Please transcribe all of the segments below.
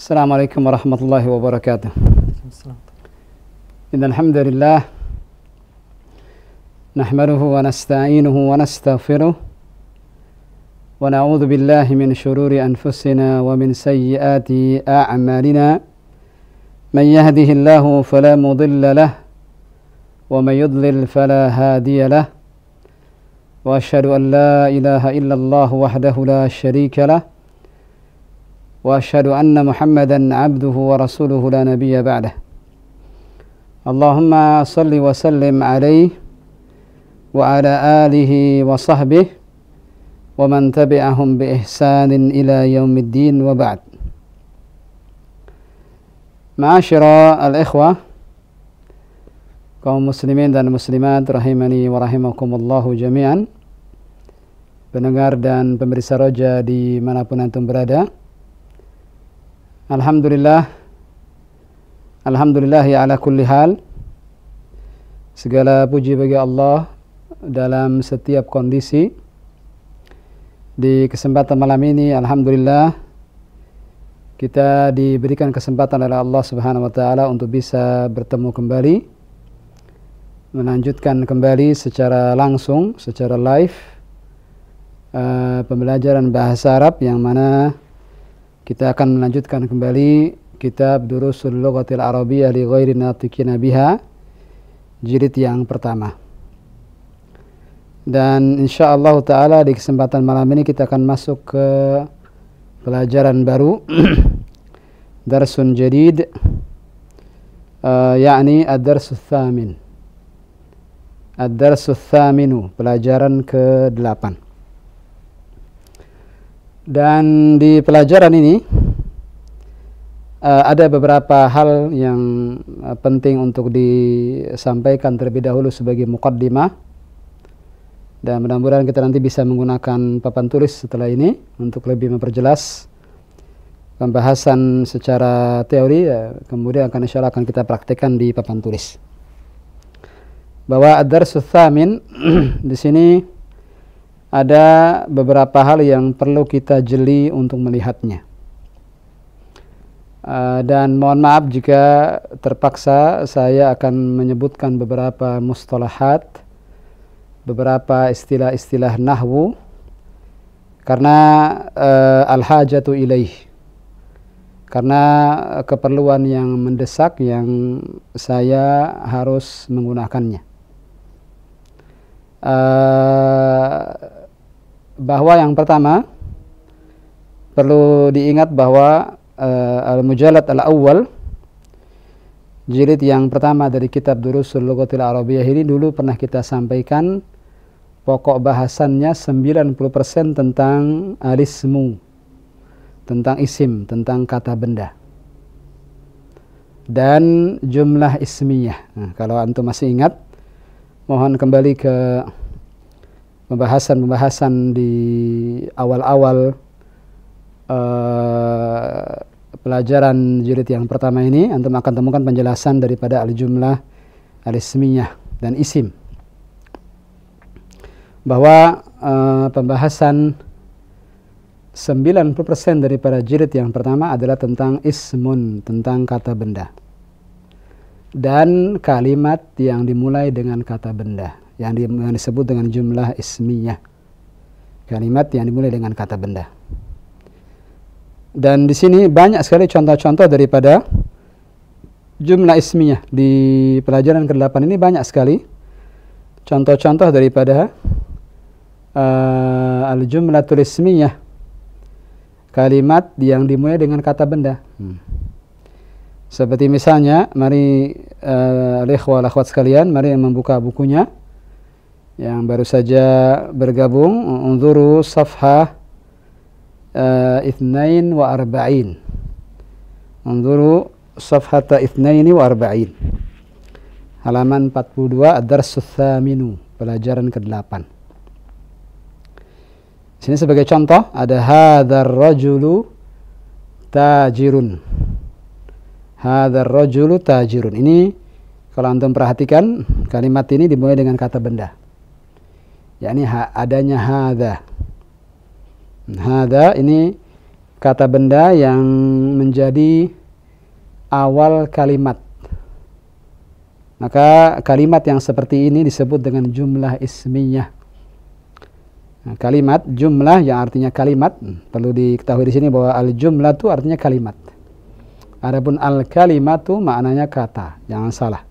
السلام عليكم ورحمة الله وبركاته. إن الحمد لله نحمده ونستعينه ونستغفره ونعوذ بالله من شرور أنفسنا ومن سيئات أعمالنا. من يهده الله فلا مضل له ومن يضلل فلا هادي له وأشهد أن لا إله إلا الله وحده لا شريك له وأشهد أن محمدا عبده ورسوله لا نبي بعده. اللهم صل وسلم عليه وعلى آله وصحبه ومن تبعهم بإحسان إلى يوم الدين وبعد. Ma'asyira al-ikhwah, kaum muslimin dan muslimat rahimani wa rahimakumullahu jami'an, pendengar dan pemirsa Roja dimanapun antum berada. Alhamdulillah ya ala kulli hal. Segala puji bagi Allah dalam setiap kondisi. Di kesempatan malam ini alhamdulillah kita diberikan kesempatan oleh Allah Subhanahu wa taala untuk bisa bertemu kembali, melanjutkan kembali secara langsung, secara live pembelajaran bahasa Arab, yang mana kita akan melanjutkan kembali kitab Durusul Lughatil Arabiyyah li ghairi natiqina biha, jilid yang pertama. Dan insyaallah taala di kesempatan malam ini kita akan masuk ke pelajaran baru darsun jadid, yakni ad-darsus tsamin. Ad-darsus tsaminu, pelajaran ke-8. Dan di pelajaran ini ada beberapa hal yang penting untuk disampaikan terlebih dahulu sebagai muqaddimah, dan mudah-mudahan kita nanti bisa menggunakan papan tulis setelah ini untuk lebih memperjelas pembahasan secara teori, kemudian insyaallah akan kita praktekkan di papan tulis. Bahwa ad-darsus tsamin di sini ada beberapa hal yang perlu kita jeli untuk melihatnya. Dan mohon maaf jika terpaksa saya akan menyebutkan beberapa mustalahat, beberapa istilah-istilah nahwu, karena al-hajatu ilaih, karena keperluan yang mendesak yang saya harus menggunakannya. Bahwa yang pertama perlu diingat bahwa al-mujallad al-awwal, jilid yang pertama dari kitab Durusul Lughatil Arabiyyah ini, dulu pernah kita sampaikan pokok bahasannya 90% tentang al-ismu, tentang isim, tentang kata benda, dan jumlah ismiyah. Nah, kalau antum masih ingat, mohon kembali ke pembahasan di awal-awal pelajaran jilid yang pertama ini. Antum akan temukan penjelasan daripada al-jumlah, al-ismiyah, dan isim. Bahwa pembahasan 90% daripada jilid yang pertama adalah tentang ismun, tentang kata benda, dan kalimat yang dimulai dengan kata benda, yang disebut dengan jumlah ismiyah, kalimat yang dimulai dengan kata benda. Dan di sini banyak sekali contoh-contoh daripada jumlah ismiyah. Di pelajaran ke-8 ini banyak sekali contoh-contoh daripada al-jumlatul ismiyah, kalimat yang dimulai dengan kata benda. Seperti misalnya, mari al-ikhwah al-akhwat sekalian, mari membuka bukunya yang baru saja bergabung. Unzuru safhah 42. Unzuru safhata 42, halaman 42, ad-darsus tsaminu, pelajaran ke-8. Sini sebagai contoh ada hadzal rajulu tajirun. Hadzal rajulu tajirun. Ini kalau antum perhatikan, kalimat ini dimulai dengan kata benda, yakni adanya hadza. Hadza ini kata benda yang menjadi awal kalimat. Maka kalimat yang seperti ini disebut dengan jumlah ismiyah. Nah, kalimat jumlah yang artinya kalimat, perlu diketahui di sini bahwa al-jumlah itu artinya kalimat. Adapun al-kalimatu maknanya kata, jangan salah.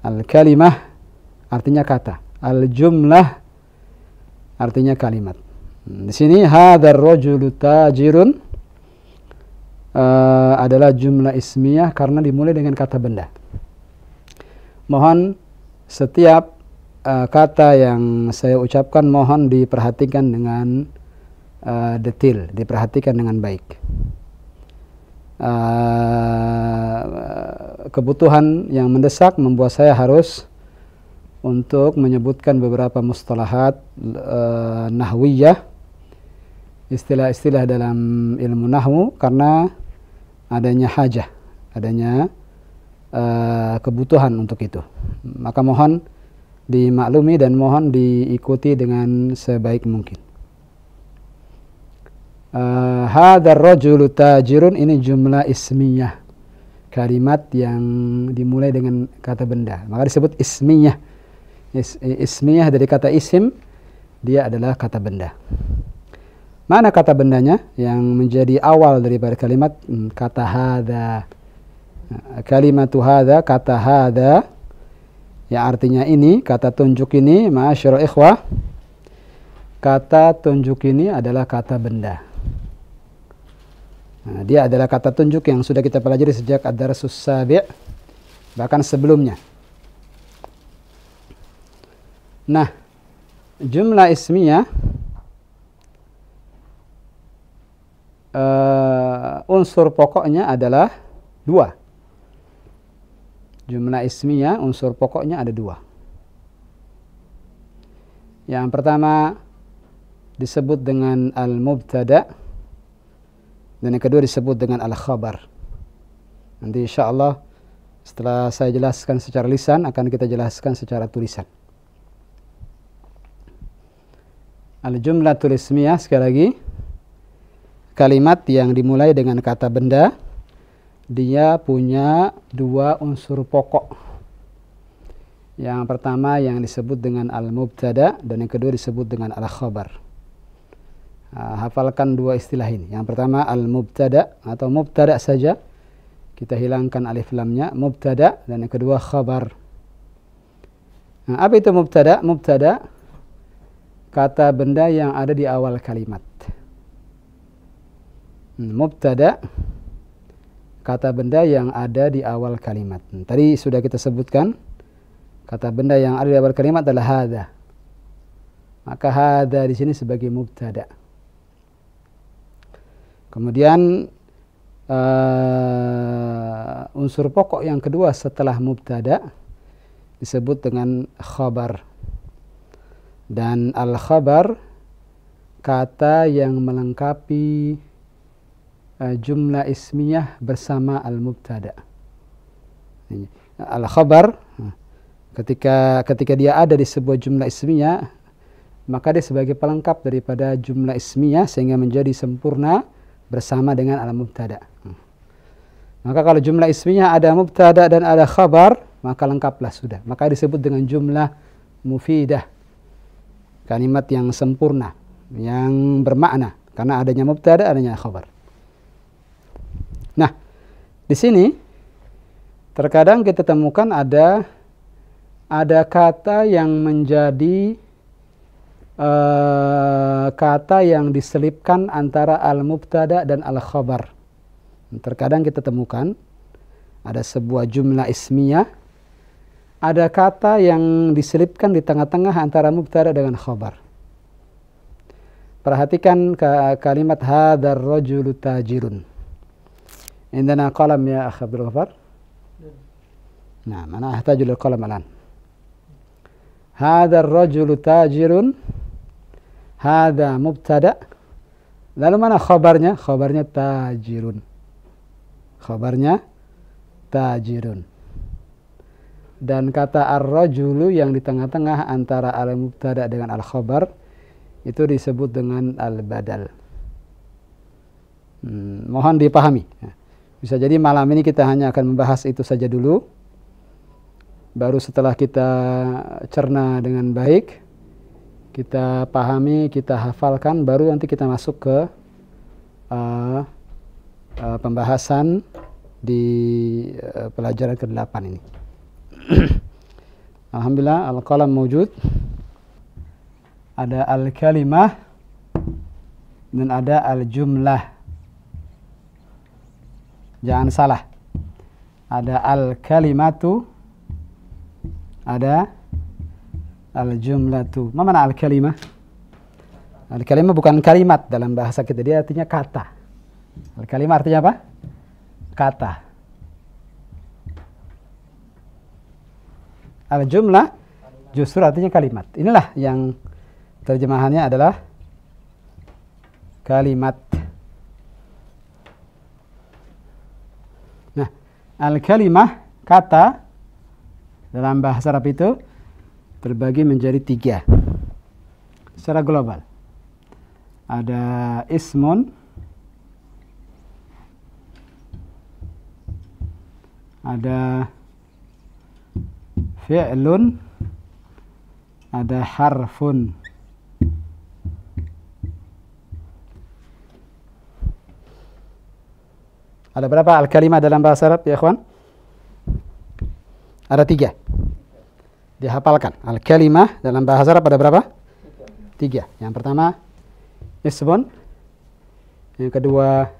Al-kalimah artinya kata, al-jumlah artinya kalimat. Di sini hadzal rajulu tajirun adalah jumlah ismiyah karena dimulai dengan kata benda. Mohon setiap kata yang saya ucapkan mohon diperhatikan dengan detail, diperhatikan dengan baik. Kebutuhan yang mendesak membuat saya harus untuk menyebutkan beberapa mustalahat nahwiyah, istilah-istilah dalam ilmu nahwu, karena adanya hajah, adanya kebutuhan untuk itu. Maka mohon dimaklumi dan mohon diikuti dengan sebaik mungkin. Hadzal rajulu tajirun, ini jumlah ismiyah, kalimat yang dimulai dengan kata benda, maka disebut ismiyah. Ismiyah dari kata isim, dia adalah kata benda. Mana kata bendanya yang menjadi awal daripada kalimat? Kata hadza. Kalimatu hadza, kata hadza yang artinya ini, kata tunjuk ini. Ma'asyiral ikhwah, kata tunjuk ini adalah kata benda. Nah, dia adalah kata tunjuk yang sudah kita pelajari sejak ad-darsus sabi', bahkan sebelumnya. Nah, jumlah ismiyah unsur pokoknya adalah dua. Jumlah ismiyah unsur pokoknya ada dua. Yang pertama disebut dengan al-mubtada, dan yang kedua disebut dengan al-khabar. Nanti insyaallah setelah saya jelaskan secara lisan akan kita jelaskan secara tulisan. Al-jumlatul ismiyah, sekali lagi, kalimat yang dimulai dengan kata benda, dia punya dua unsur pokok. Yang pertama yang disebut dengan al-mubtada, dan yang kedua disebut dengan al-khabar. Hafalkan dua istilah ini. Yang pertama al-mubtada atau mubtada saja, kita hilangkan alif lamnya, mubtada, dan yang kedua khabar. Nah, apa itu mubtada? Mubtada kata benda yang ada di awal kalimat. Mubtada kata benda yang ada di awal kalimat. Tadi sudah kita sebutkan, kata benda yang ada di awal kalimat adalah hadza. Maka hadza di sini sebagai mubtada. Kemudian unsur pokok yang kedua setelah mubtada disebut dengan khabar. Dan al-khabar kata yang melengkapi jumlah ismiyah bersama al-mubtada. Al-khabar ketika dia ada di sebuah jumlah ismiyah, maka dia sebagai pelengkap daripada jumlah ismiyah sehingga menjadi sempurna bersama dengan al-mubtada. Maka kalau jumlah ismiyah ada mubtada dan ada khabar, maka lengkaplah sudah. Maka disebut dengan jumlah mufidah, kalimat yang sempurna, yang bermakna, karena adanya mubtada, adanya khabar. Nah, di sini terkadang kita temukan ada kata yang menjadi kata yang diselipkan antara al-mubtada dan al-khabar. Terkadang kita temukan ada sebuah jumlah ismiyah, ada kata yang diselipkan di tengah-tengah antara mubtada dengan khabar. Perhatikan kalimat hadzal rajulu tajirun. Indana qalam ya akhi Abdul Ghaffar. Nah, ana ahtaju lil qalam alan. Hadzal rajulu tajirun. Hadza mubtada. Lalu mana khabarnya? Khabarnya tajirun. Khabarnya tajirun. Dan kata ar-rajulu yang di tengah-tengah antara al-mubtada dengan al-khabar itu disebut dengan al-badal. Mohon dipahami. Bisa jadi malam ini kita hanya akan membahas itu saja dulu. Baru setelah kita cerna dengan baik, kita pahami, kita hafalkan, baru nanti kita masuk ke pembahasan di pelajaran ke-8 ini. Alhamdulillah, al-qalam mawjud. Ada al-kalimah dan ada al-jumlah. Jangan salah. Ada al-kalimatu, ada al-jumlatu. Apa mana al-kalimah? Al-kalimah bukan kalimat dalam bahasa kita, dia artinya kata. Al-kalimah artinya apa? Kata. Al-jumlah justru artinya kalimat. Inilah yang terjemahannya adalah kalimat. Nah, al-kalimah, kata, dalam bahasa Arab itu terbagi menjadi 3 secara global. Ada ismun, ada fi'lun, ada harfun. Ada berapa al-kalimah dalam bahasa Arab ya ikhwan? Ada 3. Dihafalkan. Al-kalimah dalam bahasa Arab ada berapa? 3. Yang pertama ismun, yang kedua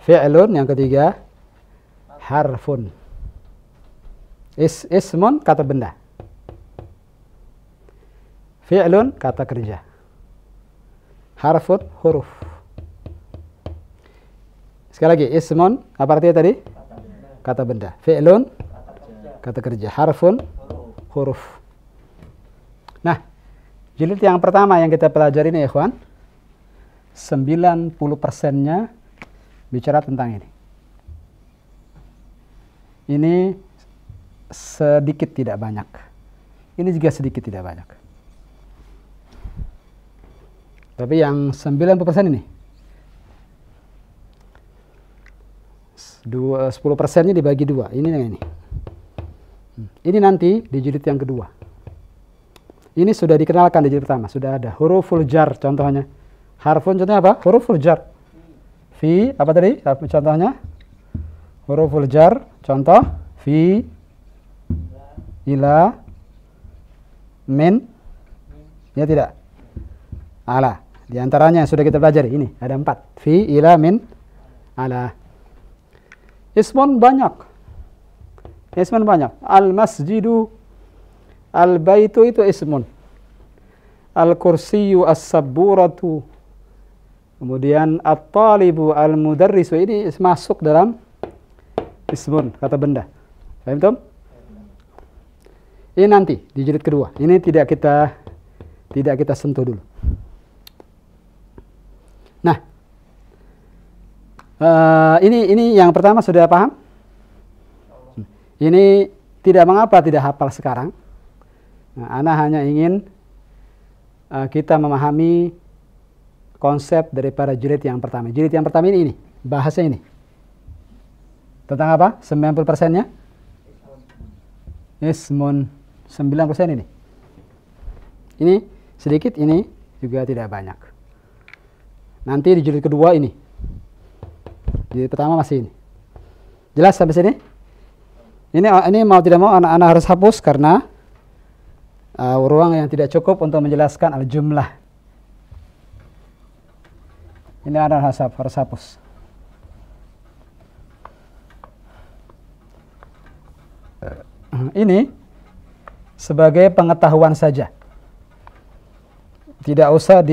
fi'lun, yang ketiga harfun. Ismun kata benda. Fi'lun kata kerja. Harfun huruf. Sekali lagi, ismun apa artinya tadi? Kata benda. Fi'lun kata kerja. Harfun huruf. Nah, jilid yang pertama yang kita pelajari ini ya ikhwan, 90%-nya bicara tentang ini. Ini sedikit tidak banyak. Ini juga sedikit tidak banyak. Tapi yang 90% ini, 10%-nya dibagi 2. Ini dengan ini. Ini nanti di jilid yang kedua. Ini sudah dikenalkan di jilid pertama. Sudah ada huruful jar contohnya. Harfun contohnya apa? Huruful jar. Fi, apa tadi? Contohnya? Huruful jar. Contoh. Fi, ila, min. Ya tidak? Ala. Di antaranya yang sudah kita pelajari. Ini ada 4. Fi, ila, min, ala. Ismun banyak. Ismun banyak. Al-masjidu, al-baitu itu ismun. Al-kursiyu, as-sabburatu. Kemudian at-talibu, al-mudarrisu. Ini masuk dalam ismun, kata benda. Paham Tom? Ini nanti di jilid kedua. Ini tidak kita sentuh dulu. Nah, ini yang pertama sudah paham? Ini tidak mengapa tidak hafal sekarang. Nah, Ana hanya ingin kita memahami konsep daripada jilid yang pertama. Jilid yang pertama ini bahasanya ini. Tentang apa? 90%-nya? Ismun. 9% ini. Ini sedikit, ini juga tidak banyak. Nanti di jilid kedua ini. Jilid pertama masih ini. Jelas sampai sini? Ini mau tidak mau anak-anak harus hapus karena ruang yang tidak cukup untuk menjelaskan al-jumlah. Ini anak harus hapus. Ini sebagai pengetahuan saja. Tidak usah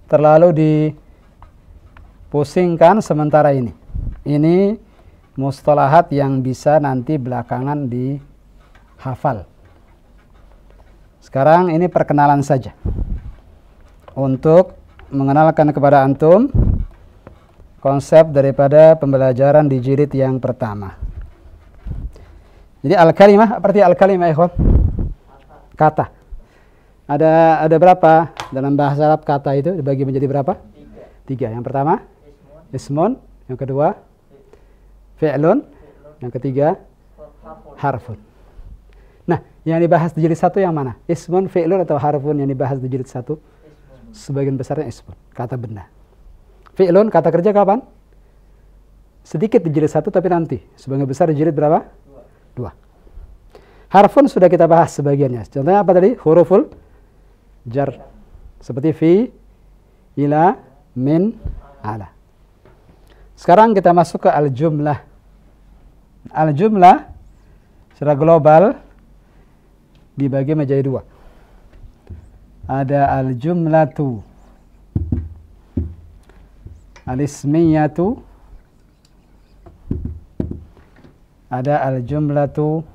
terlalu dipusingkan sementara ini. Ini mustalahat yang bisa nanti belakangan dihafal. Sekarang ini perkenalan saja. Untuk mengenalkan kepada antum konsep daripada pembelajaran di jilid yang pertama. Jadi al-kalimah, apa arti al-kalimah ikhwan? Kata. Ada berapa dalam bahasa Arab kata itu dibagi menjadi berapa? 3. Yang pertama? ismun, yang kedua fi'lun, yang ketiga harfun. Nah, yang dibahas di jilid 1 yang mana? Ismun, fi'lun atau harfun yang dibahas di jilid 1? Sebagian besarnya ismun, kata benda. Fi'lun, kata kerja kapan? Sedikit di jilid 1 tapi nanti. Sebagian besar di jilid berapa? 2. Harfun sudah kita bahas sebagiannya. Contohnya apa tadi? Huruful jar. Seperti fi, ila, min, ala. Sekarang kita masuk ke al-jumlah. Al-jumlah secara global dibagi menjadi 2. Ada al-jumlatu al-ismiyatu, ada al-jumlatu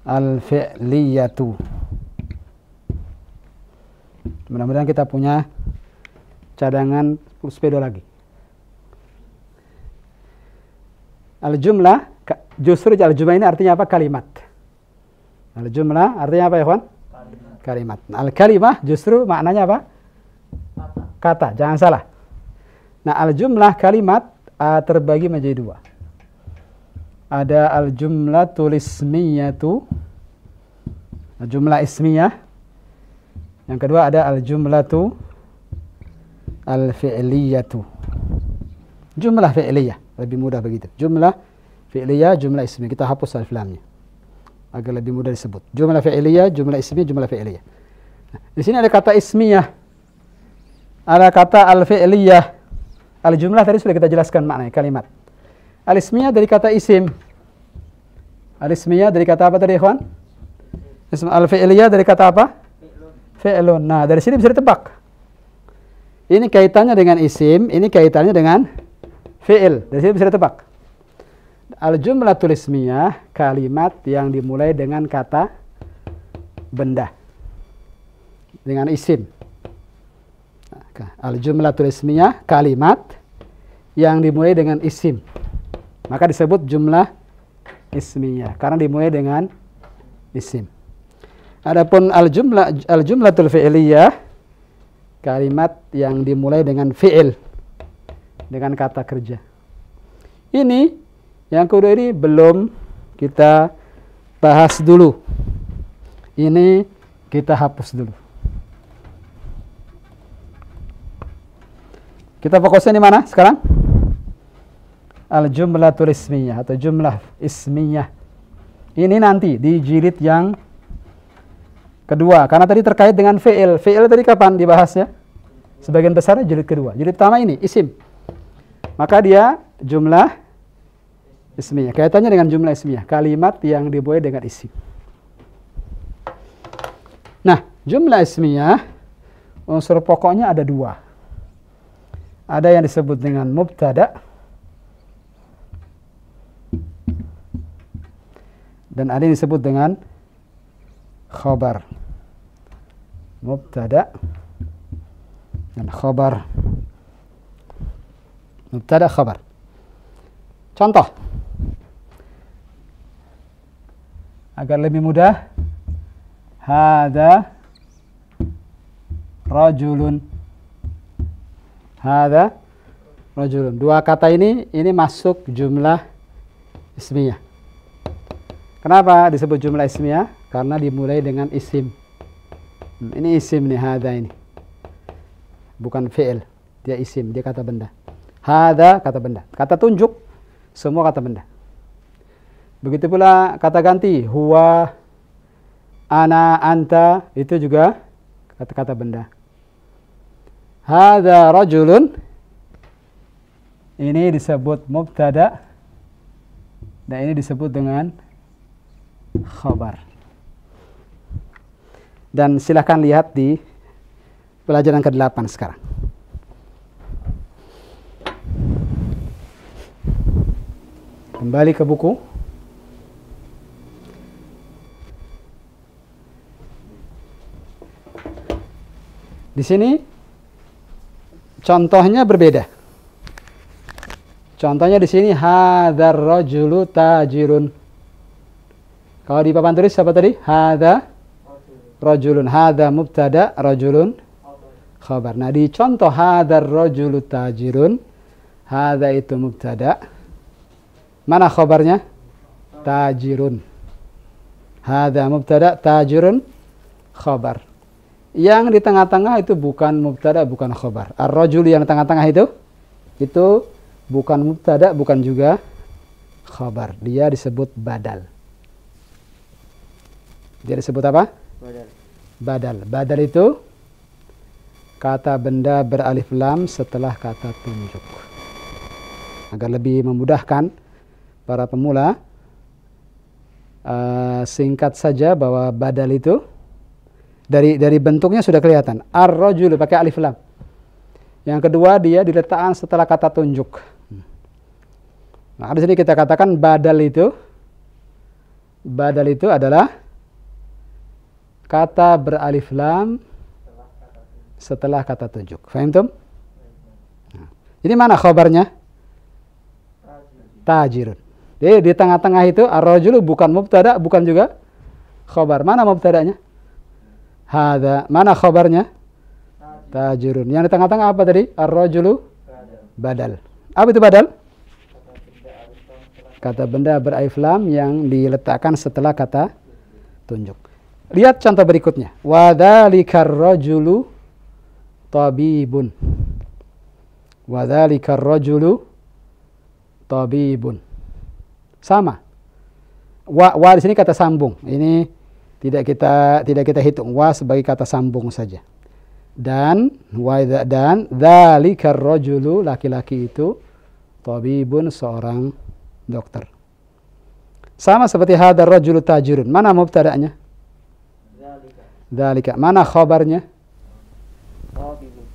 al-fi'liyatu. Mudah-mudahan kita punya cadangan pulspedo lagi. Al-jumlah, justru al-jumlah ini artinya apa? Kalimat. Al-jumlah artinya apa ya, kawan? Kalimat. Al-kalimah justru maknanya apa? Kata, jangan salah. Nah, al-jumlah kalimat terbagi menjadi 2. Ada al-jumlatul ismiyatu, jumlah ismiyah. Yang kedua ada al-jumlatu al-fi'liyatu. Jumlah fi'liyah, lebih mudah begitu. Jumlah fi'liyah, jumlah ismiyah. Kita hapus alif lamnya agar lebih mudah disebut. Jumlah fi'liyah, jumlah ismiyah, jumlah fi'liyah. Nah, di sini ada kata ismiyah, ada kata al-fi'liyah. Al-jumlah tadi sudah kita jelaskan maknanya, kalimat. Al-ismiyah dari kata isim. Al-ismiyah dari kata apa tadi, ikhwan? Al-fi'liyah dari kata apa? Fi'lun. Nah, dari sini bisa ditebak. Ini kaitannya dengan isim, ini kaitannya dengan fi'il. Dari sini bisa ditebak. Al-jumlatul ismiyah, kalimat yang dimulai dengan kata benda. Dengan isim. Al-jumlatul ismiyah, kalimat yang dimulai dengan isim. Maka disebut jumlah ismiyah karena dimulai dengan isim. Adapun al-jumlatul fi'liyah, kalimat yang dimulai dengan fi'il, dengan kata kerja. Ini yang kedua ini belum kita bahas dulu. Ini kita hapus dulu. Kita fokusnya di mana sekarang? Al-jumlatul ismiyah atau jumlah ismiyah. Ini nanti di jilid yang kedua, karena tadi terkait dengan fi'il. Fi'il tadi kapan dibahasnya? Sebagian besarnya jilid kedua. Jilid pertama ini isim. Maka dia jumlah ismiyah. Kaitannya dengan jumlah ismiyah, kalimat yang dimulai dengan isim. Nah, jumlah ismiyah unsur pokoknya ada 2. Ada yang disebut dengan mubtada dan ada yang disebut dengan khabar. Mubtada dan khabar. Mubtada, khabar. Contoh agar lebih mudah. Hada rajulun. Hada rajulun. 2 kata ini masuk jumlah ismiyah. Kenapa disebut jumlah ismiyah? Karena dimulai dengan isim. Ini isim nih, hada ini. Bukan fi'il, dia isim, dia kata benda. Hada kata benda. Kata tunjuk, semua kata benda. Begitu pula kata ganti, huwa, ana, anta, itu juga kata-kata benda. Hada rajulun, ini disebut mubtada dan ini disebut dengan khabar. Dan silakan lihat di pelajaran ke-8 sekarang. Kembali ke buku. Di sini contohnya berbeda. Contohnya di sini hadzal rajulu tajirun. Kalau di papan tulis apa tadi? Hadza rajulun. Hadza mubtada, rajulun khabar. Nah, di contoh hadzal rajulu tajirun, hadza itu mubtada. Mana khabarnya? Tajirun. Hadza mubtada, tajirun khabar. Yang di tengah-tengah itu bukan mubtada, bukan khabar. Ar-rajul yang di tengah-tengah itu bukan mubtada, bukan juga khabar. Dia disebut badal. Dia disebut apa? Badal. Badal itu kata benda beralif lam setelah kata tunjuk. Agar lebih memudahkan para pemula, singkat saja bahwa badal itu dari bentuknya sudah kelihatan. Ar-rajul pakai alif lam. Yang kedua, dia diletakkan setelah kata tunjuk. Nah, di sini kita katakan badal itu adalah kata beralif lam setelah kata tunjuk. Faham tum? Nah, jadi mana khabarnya? Tajirun. Jadi di tengah-tengah itu ar-rajulu bukan mubtada, bukan juga khabar. Mana mubtadanya? Hadza. Mana khabarnya? Tajirun. Yang di tengah-tengah apa tadi? Ar-rajulu badal. Apa itu badal? Kata benda beralif lam yang diletakkan setelah kata tunjuk. Lihat contoh berikutnya. Wa dzalikar rajulu tabibun. Wa dzalikar rajulu tabibun. Sama. Wa di sini kata sambung. Ini tidak kita hitung. Wa sebagai kata sambung saja. Dan dzalikar rajulu, laki-laki itu, tabibun, seorang dokter. Sama seperti hadzal rajulu tajirun. Mana mubtada'nya? Dzalika. Mana khabarnya?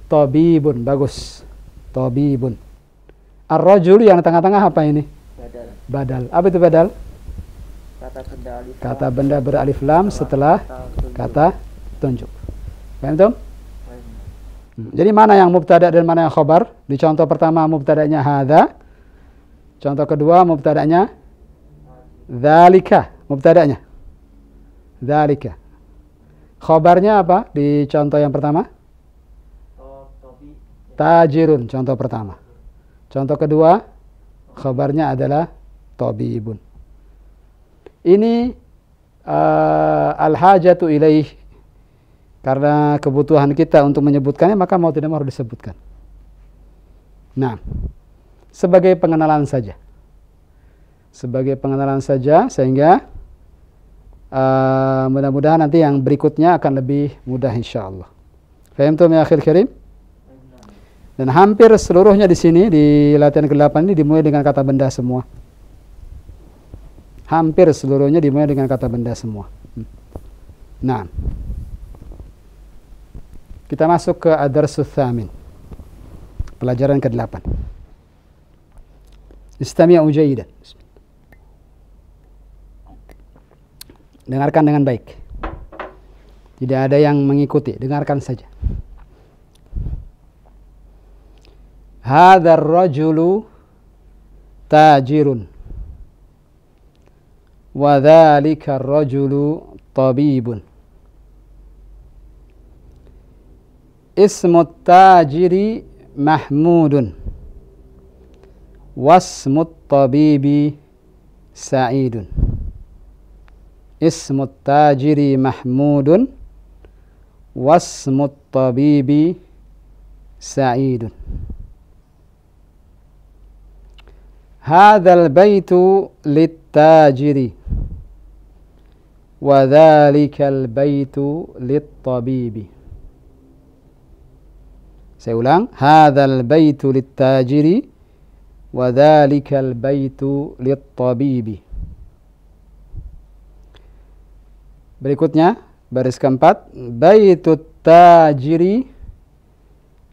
Tabibun. Bagus. Tabibun. Ar-rajul yang di tengah-tengah apa ini? Badal. Apa itu badal? Kata benda beralif lam setelah kata tunjuk. Paham tuh? Jadi mana yang mubtada dan mana yang khabar? Di contoh pertama mubtadanya hadza. Contoh kedua mubtadanya dzalika. Mubtadanya dzalika. Khabarnya apa di contoh yang pertama? Tajirun, contoh pertama. Contoh kedua, khabarnya adalah tabibun. Ini al-hajatu ilaih. Karena kebutuhan kita untuk menyebutkannya, maka mau tidak mau harus disebutkan. Nah, sebagai pengenalan saja. Sebagai pengenalan saja, sehingga mudah-mudahan nanti yang berikutnya akan lebih mudah insyaallah. Fahimtum ya akhil karim? Dan hampir seluruhnya di sini di latihan ke-8 ini dimulai dengan kata benda semua. Hampir seluruhnya dimulai dengan kata benda semua. Nah, kita masuk ke ad-darsus tsamin. Pelajaran ke-8. Istami'u jayyidan. Dengarkan dengan baik. Tidak ada yang mengikuti, dengarkan saja. Hadzal rajulu tajirun. Wa dzalika ar-rajulu tabibun. Ismu tajiri mahmudun. Wasmu tabibi sa'idun. Ismu tajiri mahmudun. Wasmu tabibi sa'idun. Hadzal baitu lit-tajiri wa dzalikal baitu lit-tabibi. Saya ulang, hadzal baitu lit-tajiri wa dzalikal baitu lit-tabibi. Berikutnya baris keempat, baitut tajiri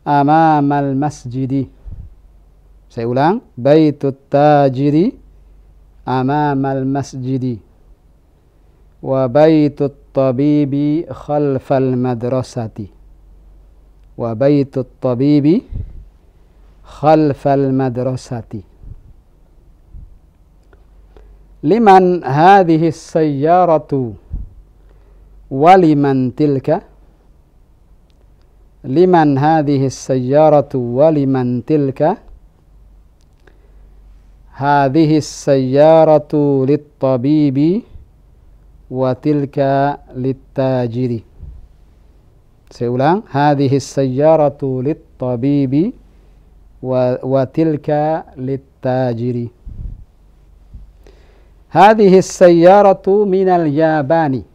amamal masjidi. Saya ulang, baitut tajiri amamal masjidi wa baitut tabibi khalfal madrasati wa baitut tabibi khalfal madrasati. Liman hadhihi as-sayyaratu wa liman tilka? liman hadhihi as-sayyaratu wa liman tilka. Hadhihi as-sayyaratu lit-tabibi wa tilka lit-tajiri. Saya ulang, hadhihi as-sayyaratu lit-tabibi wa tilka lit-tajiri. Hadhihi as-sayyaratu minal yabani.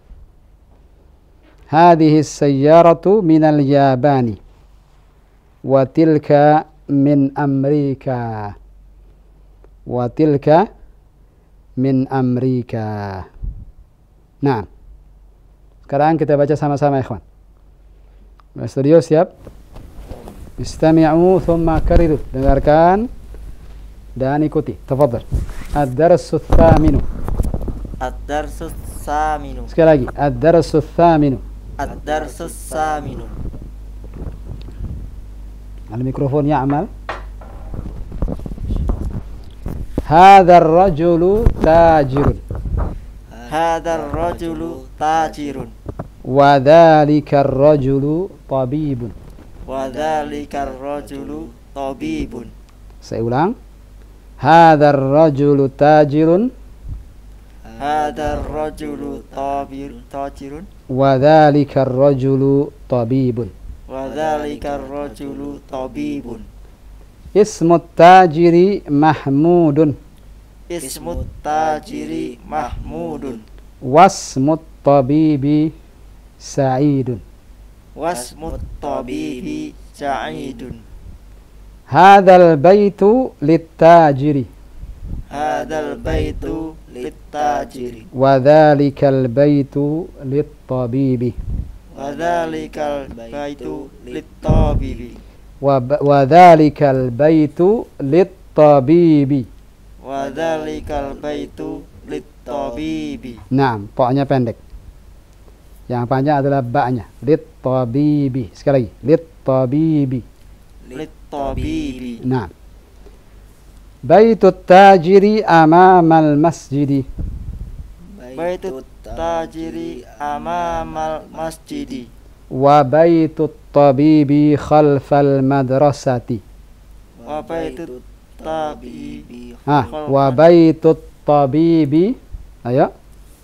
Hadhihi as-sayyaratu minal yabani wa tilka min Amerika. Wa tilka min Amerika. Nah, sekarang kita baca sama-sama ikhwan. Studio siap? Istami'u thumma kariru. Dengarkan dan ikuti. Tafadhal. Ad-darsu tsaminu. Ad-darsu tsaminu. Sekali lagi. Ad-darsu tsaminu. Ad-darsu tsaminu. Al-mikrofon ya'mal. Hadha ar-rajulu tajirun. Hadha ar-rajulu tajirun. Wa dhalika ar-rajulu tabibun. Wa dhalika ar-rajulu tabibun. Saya ulang. Hadha ar-rajulu tajirun. Hadha ar-rajulu tajirun. Wa dhalika ar-rajulu tabibun. Wa dhalika ar-rajulu tabibun. Ismu tajiri Mahmudun. Ismu tajiri Mahmudun. Wasmu tabibi Sa'idun. Wasmu tabibi Sa'idun. Hadzal baitu lit-tajiri. Hadzal baitu lit-tajiri. Wa dhalikal baitu lit-tabibi. Wa dhalikal baitu lit-tabibi. Wa dhalikal baitu lit-tabibi. Wa dhalikal baitu lit-tabibi. Naam, ta-nya pendek. Yang panjang adalah ba-nya. Lit-tabibi. Sekali lagi. Lit-tabibi. Lit-tabibi. Naam. Baitut tajiri amamal masjidi. Baitut tajiri amamal masjidi. Wa baitut tabibi khalfal madrasati. Wa baitut tabibi. Wa baitut tabibi. Ayo.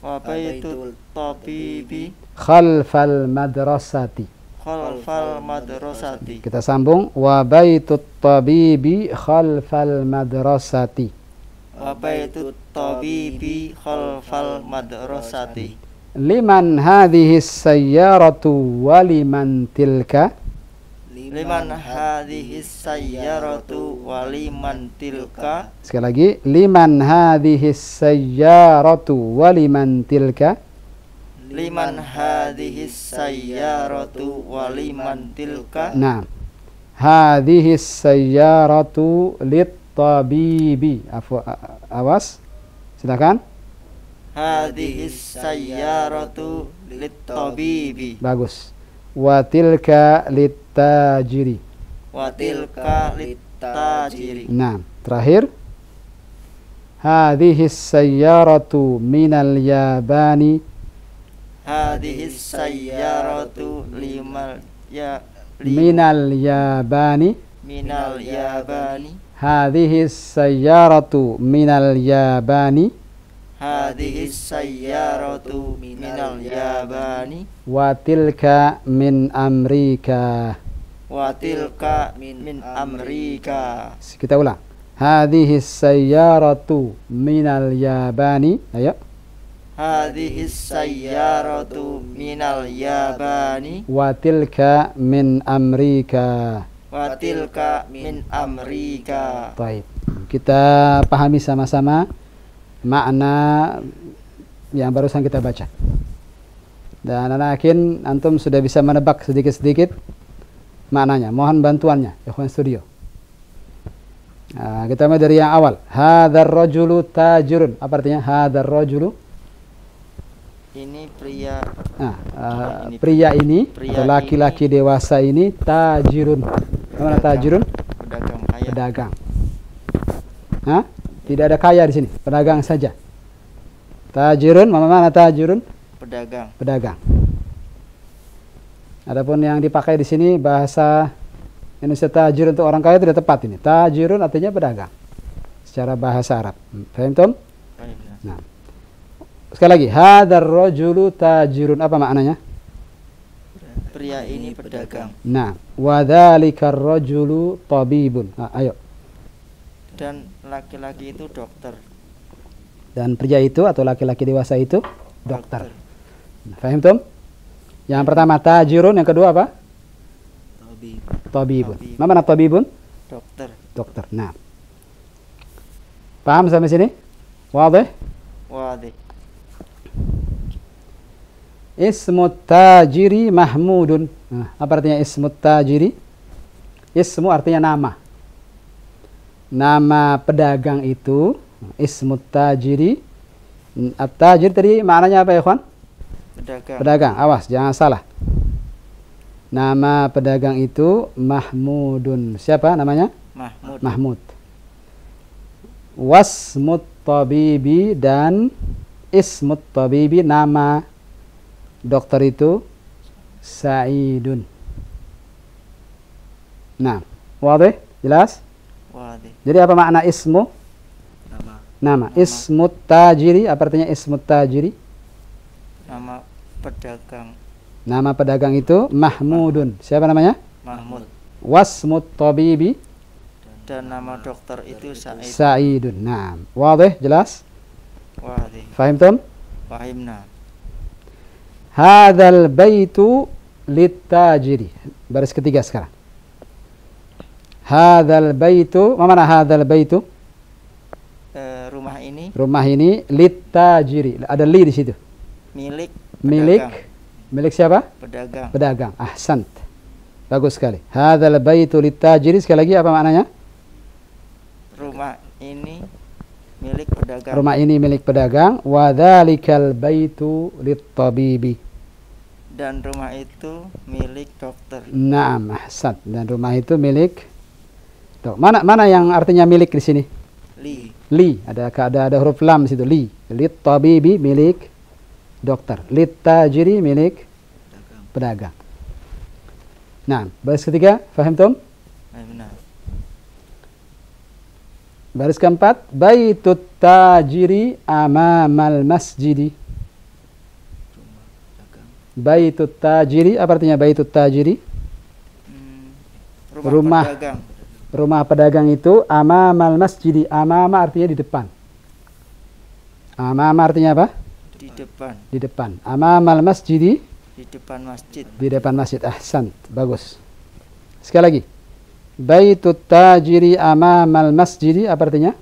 Wa baitut tabibi Khalfal madrasati. khalfal madrasati. Kita sambung. Wa baitut tabibi khalfal madrasati. Wa baitut tabibi khalfal madrasati. Liman hadhihi sayyaratu wa liman tilka. Liman hadhihi sayyaratu wa liman tilka. Sekali lagi. Liman hadhihi sayyaratu wa liman tilka. Liman hadhihi sayyaratu wa liman tilka. Nah, hadhihi sayyaratu lit-tabibi. Awas. Silakan. Hadhihi sayyaratu lit-tabibi. Bagus. Wa tilka lit-tajiri. Wa tilka lit-tajiri. Nah, terakhir. Hadhihi sayyaratu minal yabani. Hadhihi sayyaratu minal yabani. Minal yabani. Hadhihi sayyaratu minal yabani. Hadhihi sayyaratu minal yabani. Wa tilka min Amerika. Wa tilka min Amerika. Kita ulang. Hadhihi sayyaratu minal yabani. Ayo. Hadhihi sayyaratu minal yabani. Wa tilka min Amerika. Wa tilka min Amerika. Baik. Kita pahami sama-sama makna yang barusan kita baca. Dan anak yakin antum sudah bisa menebak sedikit-sedikit maknanya. Mohon bantuannya, ikhwan studio. Nah, kita mulai dari yang awal. Hadzal rajulu tajirun. Apa artinya hadzal rajulu? Ini pria. Nah, pria ini atau laki-laki dewasa ini tajirun. Mana tajirun? Pedagang kaya. Pedagang. Hah? Tidak ada kaya di sini, pedagang saja. Tajirun, mana tajirun? Pedagang. Pedagang. Adapun yang dipakai di sini bahasa Indonesia tajir untuk orang kaya tidak tepat ini. Tajirun artinya pedagang secara bahasa Arab. Paham Tom? Baik. Nah. Sekali lagi, hadzal rajulu tajirun, apa maknanya? Pria ini pedagang. Nah, wa dzalikar rajulu tabibun. Nah, ayo. Dan laki-laki itu dokter. Dan pria itu atau laki-laki dewasa itu dokter. Paham Tom? Yang pertama tajirun, yang kedua apa? Tabibun. Apa makna tabibun? Dokter. Dokter. Nah. Paham sampai sini? Wadih? Wadih. Ismut tajiri mahmudun. Nah, apa artinya ismut tajiri? Ismu artinya nama. Nama pedagang itu ismut tajiri. At-tajir tadi maknanya apa ya, kawan? Pedagang. Pedagang. Awas, jangan salah. Nama pedagang itu Mahmudun. Siapa namanya? Mahmud. Mahmud. Wasmut tabibi dan ismut tabibi, nama dokter itu Sa'idun. Nah, wadih? Jelas? Wadih. Jadi apa makna ismu? Nama. Ismut tajiri, apa artinya ismut tajiri? Nama pedagang. Nama pedagang itu Mahmudun. Siapa namanya? Mahmud. Wasmut tabibi Dan nama dokter itu Sa'id. Sa'idun. Nah, wadih? Jelas? Wadih. Fahim Tom? Fahimna. Hadzal baitu litajiri. Baris ketiga sekarang. Hadzal baitu, mana hadzal baitu? Rumah ini Rumah ini litajiri. Ada li di situ. milik Milik pedagang. milik siapa? Pedagang. Pedagang. Ahsant. Bagus sekali. Hadzal baitu litajiri, sekali lagi apa maknanya? Rumah ini milik pedagang. Rumah ini milik pedagang. Wa dzalikal baitu littabibi. Dan rumah itu milik dokter. Naam, ahsant. Dan rumah itu milik mana yang artinya milik di sini? Li. Li, ada huruf lam di situ, li. Littabibi milik dokter. Littajiri milik pedagang. Nah, baris ketiga, faham Tom? Benar. Baris keempat, baitut tajiri amamal masjidi. Baitut tajiri, apa artinya baitut tajiri? Rumah. Pedagang. Rumah pedagang itu amamal masjidi. Amama artinya di depan. Amama artinya apa? Di depan. Di depan. Amamal masjidi, Di depan masjid. di depan masjid. Ahsan, bagus. Sekali lagi. Baitut tajiri amamal masjidi, apa artinya?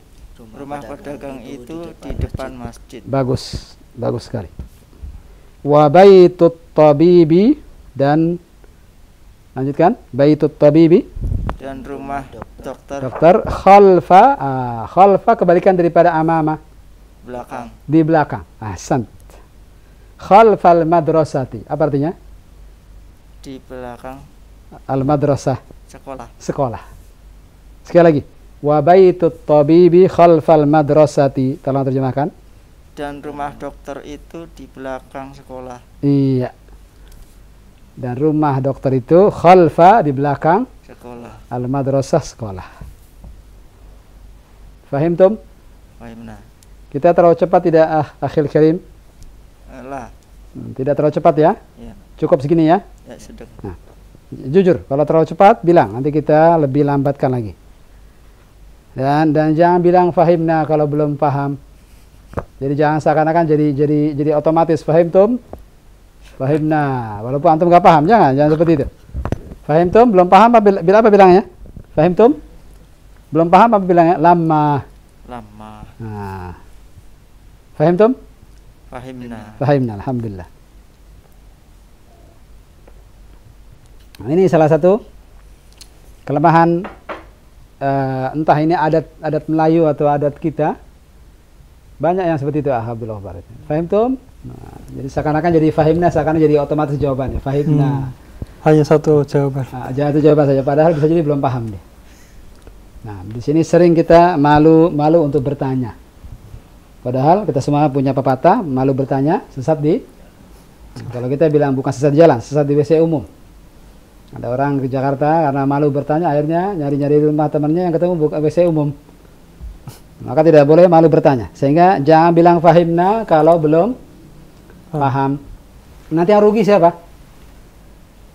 Rumah pedagang itu di depan masjid. Bagus, bagus sekali. Wa baitut tabibi, dan lanjutkan. Baitut tabibi, Dan rumah dokter dokter, khalfa. Khalfa kebalikan daripada amama, belakang. di belakang. Ahsan. Khalfal madrasati, apa artinya? Di belakang Al madrasah, sekolah. sekolah. Sekali lagi. Wa baitut tabibi khalfal madrasati. Tolong terjemahkan. Dan rumah dokter itu di belakang sekolah. Iya. Dan rumah dokter itu khalfa, di belakang, Sekolah. al madrasah, sekolah. Fahim Tom? Fahimna. Kita terlalu cepat tidak, akhil karim? Lah. Tidak terlalu cepat ya? Ya. Cukup segini ya? Ya sedang. Nah, jujur, kalau terlalu cepat bilang, nanti kita lebih lambatkan lagi. Dan jangan bilang fahimna kalau belum paham. Jadi jangan seakan-akan jadi otomatis fahim Tom, fahimna. Walaupun antum nggak paham, jangan seperti itu. Fahim Tom, belum paham bila apa bilangnya? Fahim Tom, belum paham apa bilangnya? Lama. Lama. Nah. Fahim Tom? Fahimna. Fahimna, alhamdulillah. Nah, ini salah satu kelemahan, entah ini adat Melayu atau adat kita. Banyak yang seperti itu. Alhamdulillah. Fahim Tom? Nah, jadi seakan-akan jadi fahimna, seakan-akan jadi otomatis jawabannya. Fahimna. Hanya satu jawaban. Nah, jangan itu jawaban saja. Padahal bisa jadi belum paham dia. Nah, di sini sering kita malu untuk bertanya. Padahal kita semua punya pepatah, malu bertanya, sesat di. Kalau kita bilang bukan sesat di jalan, sesat di WC umum. Ada orang ke Jakarta karena malu bertanya, akhirnya nyari-nyari rumah temannya yang ketemu buka WC umum. Maka tidak boleh malu bertanya. Sehingga jangan bilang fahimna kalau belum paham. Nanti yang rugi siapa?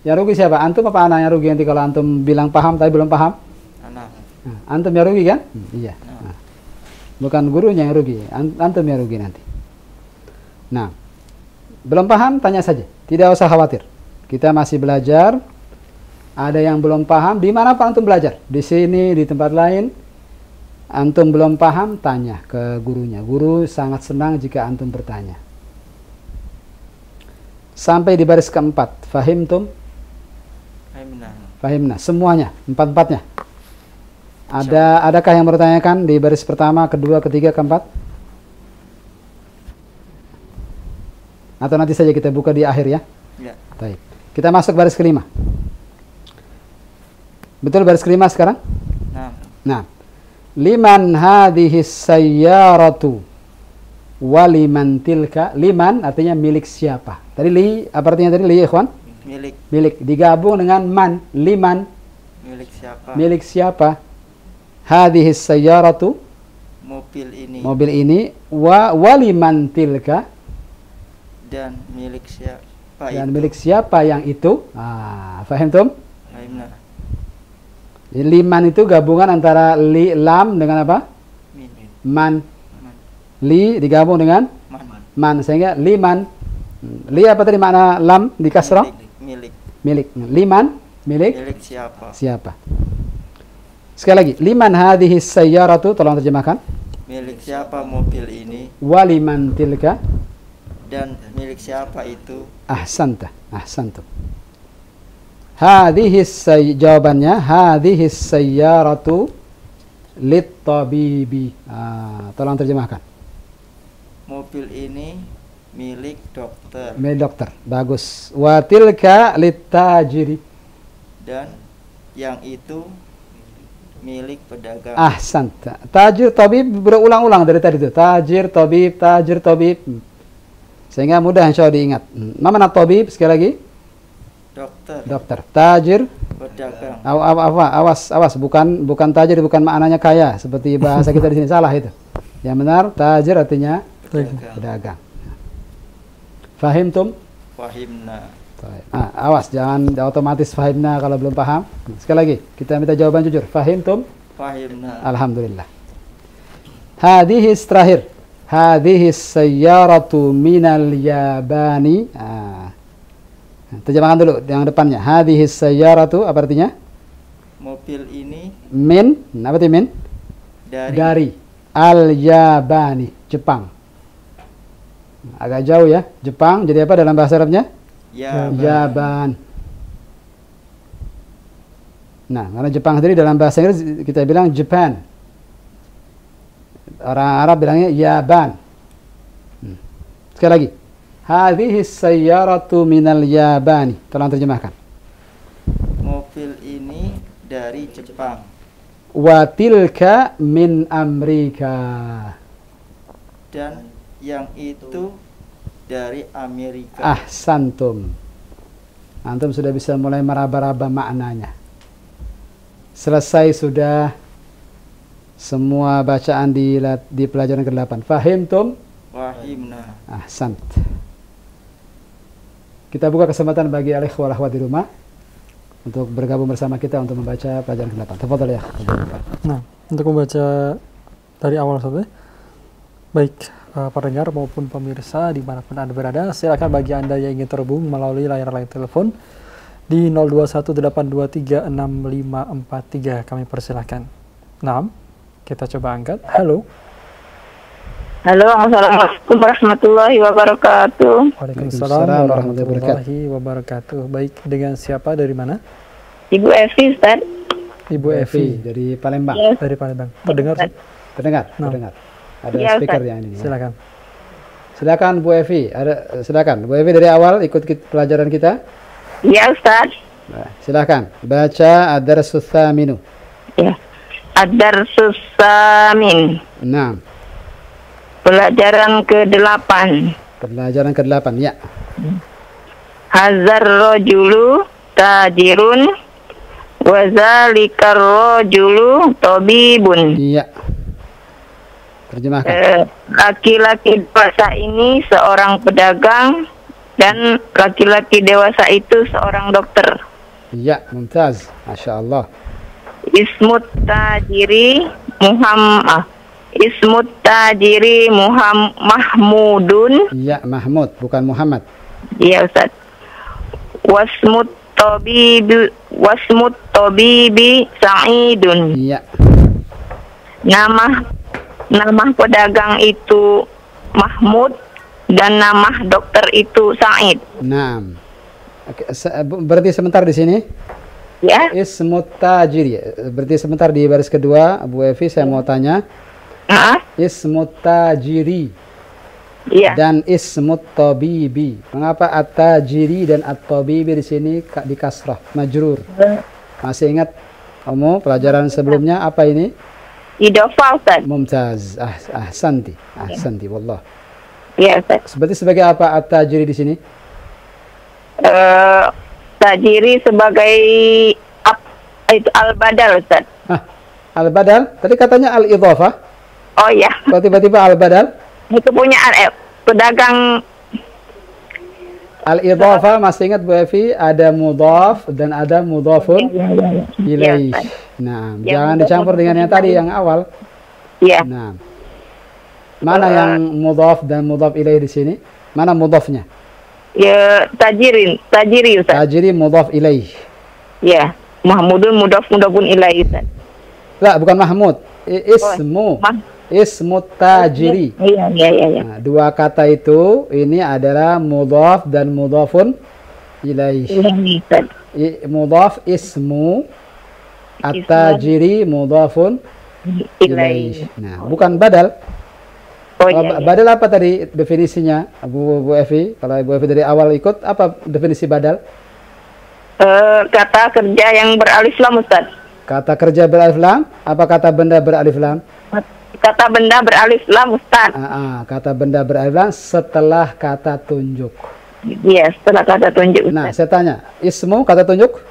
Yang rugi siapa? Antum apa anak yang rugi nanti kalau antum bilang paham tapi belum paham? Anak. Nah, antum yang rugi kan? Iya. Nah, bukan gurunya yang rugi, antum yang rugi nanti. Nah, belum paham tanya saja, tidak usah khawatir. Kita masih belajar. Ada yang belum paham, di mana Pak antum belajar? Di sini, di tempat lain. Antum belum paham, tanya ke gurunya. Guru sangat senang jika antum bertanya. Sampai di baris keempat, fahimtum? Fahimna, semuanya, empat-empatnya. Adakah yang bertanyakan di baris pertama, kedua, ketiga, keempat? Atau nanti saja kita buka di akhir ya? Ya. Baik. Kita masuk baris kelima. Betul baris kelima sekarang? Nah. Liman hadhihi sayyaratu waliman tilka. Liman artinya milik siapa? Tadi li, apa artinya tadi li, ikhwan? Milik. Digabung dengan man. Liman. Milik siapa? Milik siapa? Hadhihi sayyaratu. Mobil ini. Waliman tilka. Dan milik siapa Dan milik siapa yang itu? Fahim tum? Fahimna. Liman itu gabungan antara lam dengan apa? Man. Li digabung dengan man. Sehingga liman. Li apa tadi makna lam di kasrah? Milik. Liman. Milik siapa? Sekali lagi. Liman hadhihi sayyaratu. Tolong terjemahkan. Milik siapa mobil ini? Waliman tilka. Dan milik siapa itu? Ahsantum. Jawabannya hadhihi sayyaratu lit-tabibi. Tolong terjemahkan. Mobil ini milik dokter. Milik dokter. Bagus. Wa tilka lit-tajiri. Dan yang itu milik pedagang. Ahsanta. Tajir, tabib berulang-ulang dari tadi itu. Tajir, tabib. Sehingga mudah insyaallah diingat. Mana tabib sekali lagi? Dokter. Tajir. Pedagang. Awas. Bukan tajir, bukan maknanya kaya. Seperti bahasa kita di sini salah itu. Yang benar, tajir artinya pedagang. Fahimtum? Fahimna. Awas, jangan otomatis fahimna kalau belum paham. Sekali lagi, kita minta jawaban jujur. Fahimtum? Fahimna. Alhamdulillah. Hadhis terakhir. Hadhis sayyaratu minal yabani. Terjemahkan dulu yang depannya. Hadhis sayyaratu apa artinya? Mobil ini. Min, apa artinya min? Dari. Al-Yabani, Jepang. Agak jauh ya, Jepang. Jadi apa dalam bahasa Arabnya? Yaban. Nah, karena Jepang sendiri dalam bahasa Inggris kita bilang Japan. Orang Arab bilangnya Yaban. Sekali lagi. Hadhihi sayyaratu minal Yabani. Tolong terjemahkan. Mobil ini dari Jepang. Wa tilka min Amerika. Dan yang itu dari Amerika. Ahsantum. Antum sudah bisa mulai meraba-raba maknanya. Selesai sudah semua bacaan di pelajaran ke-8. Fahimtum? Fahimna. Ahsant. Kita buka kesempatan bagi al-ikhwah wal akhwat di rumah untuk bergabung bersama kita untuk membaca pelajaran ke-8. Tafadhal ya. Nah, untuk membaca dari awal sampai baik pendengar maupun pemirsa dimanapun Anda berada, silakan bagi Anda yang ingin terhubung melalui layar telepon di 0218236543 kami persilahkan. Nah, kita coba angkat. Halo. Halo, assalamualaikum warahmatullahi wabarakatuh. Waalaikumsalam warahmatullahi wabarakatuh. Baik, dengan siapa dari mana? Ibu Evi, Ustaz. Ibu Evi dari Palembang. Yes. Dari Palembang. Terdengar? Terdengar. Ada Ya, speaker Ustaz. yang ini. Silakan Bu Evi. Silakan Bu Evi dari awal ikut pelajaran kita. Iya, Ustaz. Nah, silakan baca ad-darsus tsaminu. Ya. Ad-darsus tsamin. Nah, Pelajaran ke-8. pelajaran ke-8 ya. Hazar rojulu tajirun wa zalikar rajulu tabibun. Iya. Terjemahkan. Laki-laki dewasa ini seorang pedagang dan laki-laki dewasa itu seorang dokter. Iya, mumtaz. Masya Allah. Ismut tajiri Mahmudun. Iya, Mahmud, bukan Muhammad. Iya Ustaz. Wasmut tabibi Sa'idun. Iya. Nama pedagang itu Mahmud dan nama dokter itu Sa'id. Naam. Oke, berarti sebentar di sini. Ya. Ismut tajiri. Berarti sebentar di baris kedua, Bu Evi, saya mau tanya. Ismut tajiri. Iya. Dan ismut tabibi. Mengapa at-tajiri dan at-tabibi di sini di kasrah, majrur? Masih ingat kamu pelajaran sebelumnya apa ini? Idhofah Ustaz. Mumtaz. Ahsanti. Ahsanti wallah. Iya Ustaz. Seperti sebagai apa at-tajiri di sini? Tajiri sebagai itu al-badal Ustaz. Al-badal? Tadi katanya al-idhafah. Oh ya. Kok tiba-tiba al-badal? Itu punya pedagang. Al-idhafah masih ingat Bu Evi, ada mudhaf dan ada mudhafun ilaih. Nah, jangan dicampur dengan yang tadi yang awal. Iya. Nah. Mana yang mudhaf dan mudhaf ilaih di sini? Mana mudhafnya? Ya, tajiri Ustaz. Tajiri mudhaf ilaih. Ya, Mahmudun mudhafun ilaih Ustaz. Lah, bukan Mahmud. Ismu tajiri. Iya. Nah, dua kata itu ini adalah mudhaf dan mudhafun ilaih. Mudhaf ismu, at-tajiri mudhafun ilaih. Nah, bukan badal. Badal apa tadi definisinya, Bu Evi? Kalau Bu Evi dari awal ikut, apa definisi badal? Kata kerja yang beralif lam Ustaz. Kata kerja beralif lam? Apa kata benda beralif lam? Kata benda beralif lam Ustaz. Kata benda beralif lam setelah kata tunjuk. Iya, setelah kata tunjuk Ustaz. Nah, saya tanya, ismu kata tunjuk?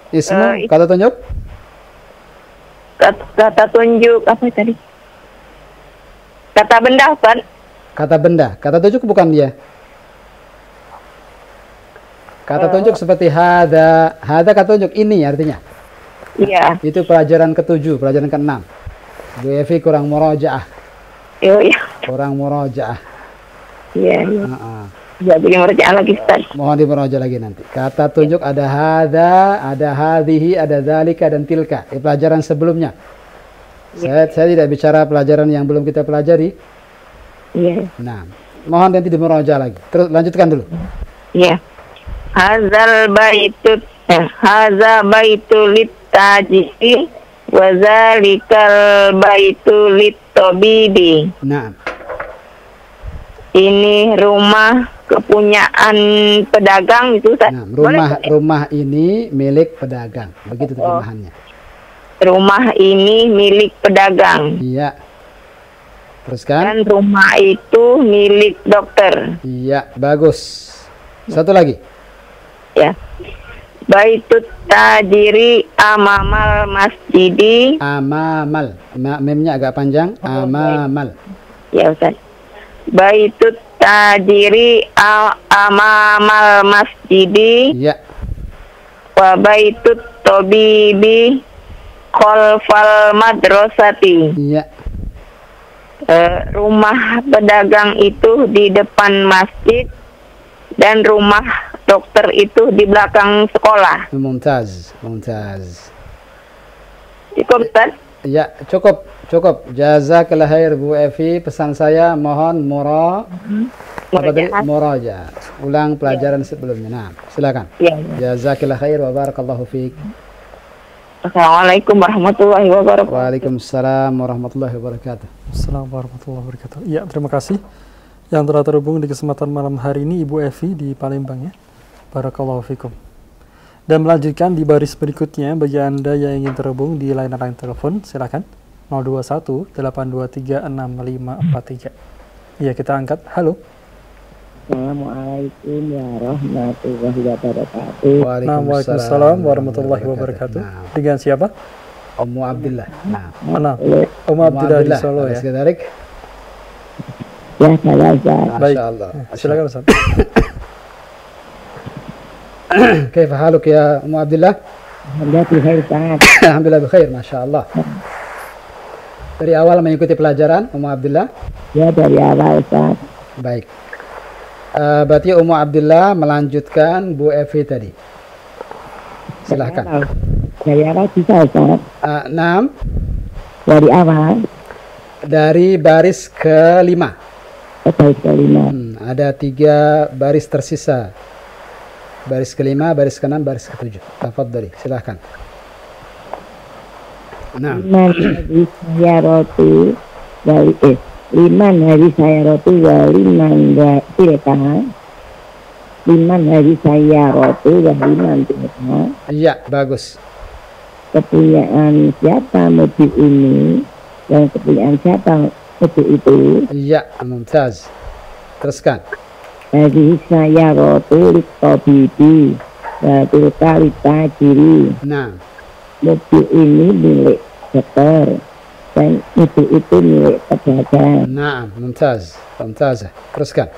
Ismu kata tunjuk? Kata tunjuk apa tadi? Kata benda Ustaz. Kata benda, kata tunjuk bukan dia. Kata tunjuk seperti hada kata tunjuk ini artinya. Iya. Itu pelajaran ke-7, pelajaran ke-6. Bu Evi kurang murajaah. Iya. Kurang murajaah. Iya. Ya, bikin murajaah lagi Ustaz. Mohon dimurajaah lagi nanti. Kata tunjuk ada hada, ada hadhihi, ada dzalika dan tilka. Pelajaran sebelumnya. Saya tidak bicara pelajaran yang belum kita pelajari. Iya. Nah, mohon nanti dimurajaah lagi. Terus lanjutkan dulu. Iya. Haza baitu litajiri wa zalikal baitu litabibi. Nah. Ini rumah kepunyaan pedagang itu Ustaz. Nah, rumah ini milik pedagang. Begitu terjemahannya. Rumah ini milik pedagang. Iya. Teruskan. Dan rumah itu milik dokter. Iya, bagus. Satu lagi. Ya. Baitut tajiri amamal masjidi. Amamal. Memnya agak panjang. Amamal. Ya Ustaz. Baitut tajiri amamal masjidi. Iya. Wa baitut tabibi khalfal madrasati. Iya. Rumah pedagang itu di depan masjid dan rumah dokter itu di belakang sekolah. Mumtaz. Cukup Ustaz? Ya, cukup. Jazakallah khair Bu Evi. Pesan saya mohon murajaah. Ulang pelajaran sebelumnya. Nah, silakan. Ya. Jazakallah khair wa barakallahu fiik. Assalamualaikum warahmatullahi wabarakatuh. Waalaikumsalam warahmatullahi wabarakatuh. Assalamualaikum warahmatullahi wabarakatuh. Ya, terima kasih yang telah terhubung di kesempatan malam hari ini Ibu Evi di Palembang ya. Barakallahu fikum. Dan melanjutkan di baris berikutnya bagi Anda yang ingin terhubung di layanan line telepon, silakan 021 823 6543. Iya, kita angkat. Halo. Assalamualaikum warahmatullahi wabarakatuh. Waalaikumsalam warahmatullahi wabarakatuh. Nah, Dengan siapa? Ummu Abdillah. Nah, Mana? Ummu Abdillah di Solo ya. Sekedarik. Ya, saya Ustaz. Baik. Masyaallah. Silakan Ustaz. Kaifa haluk ya Ummu Abdillah? Alhamdulillah bikhair Ustaz. Alhamdulillah bikhair, masyaallah. Dari awal mengikuti pelajaran Ummu Abdillah. Ya, dari awal Ustaz. Baik. Berarti Ummu Abdillah melanjutkan Bu Evi tadi. Silahkan. Dari awal bisa Ustaz. 6 Dari awal. dari baris kelima. Baris kelima. Ada 3 baris tersisa. Baris kelima, baris keenam, baris ketujuh. Tafadhali, silahkan. Nah, Liman hari saya roti dari liman hari saya roti waliman tilka. Liman hari saya roti waliman tilka. iya, bagus. Kepunyaan siapa mobil ini dan kepunyaan siapa mobil itu. Iya, mumtaz. Teruskan. Hari saya roti litobibi tilka litajiri. Nah, Mobil ini milik dokter dan mobil itu milik pedagang. nah, mumtaz. Mumtazah. Teruskan.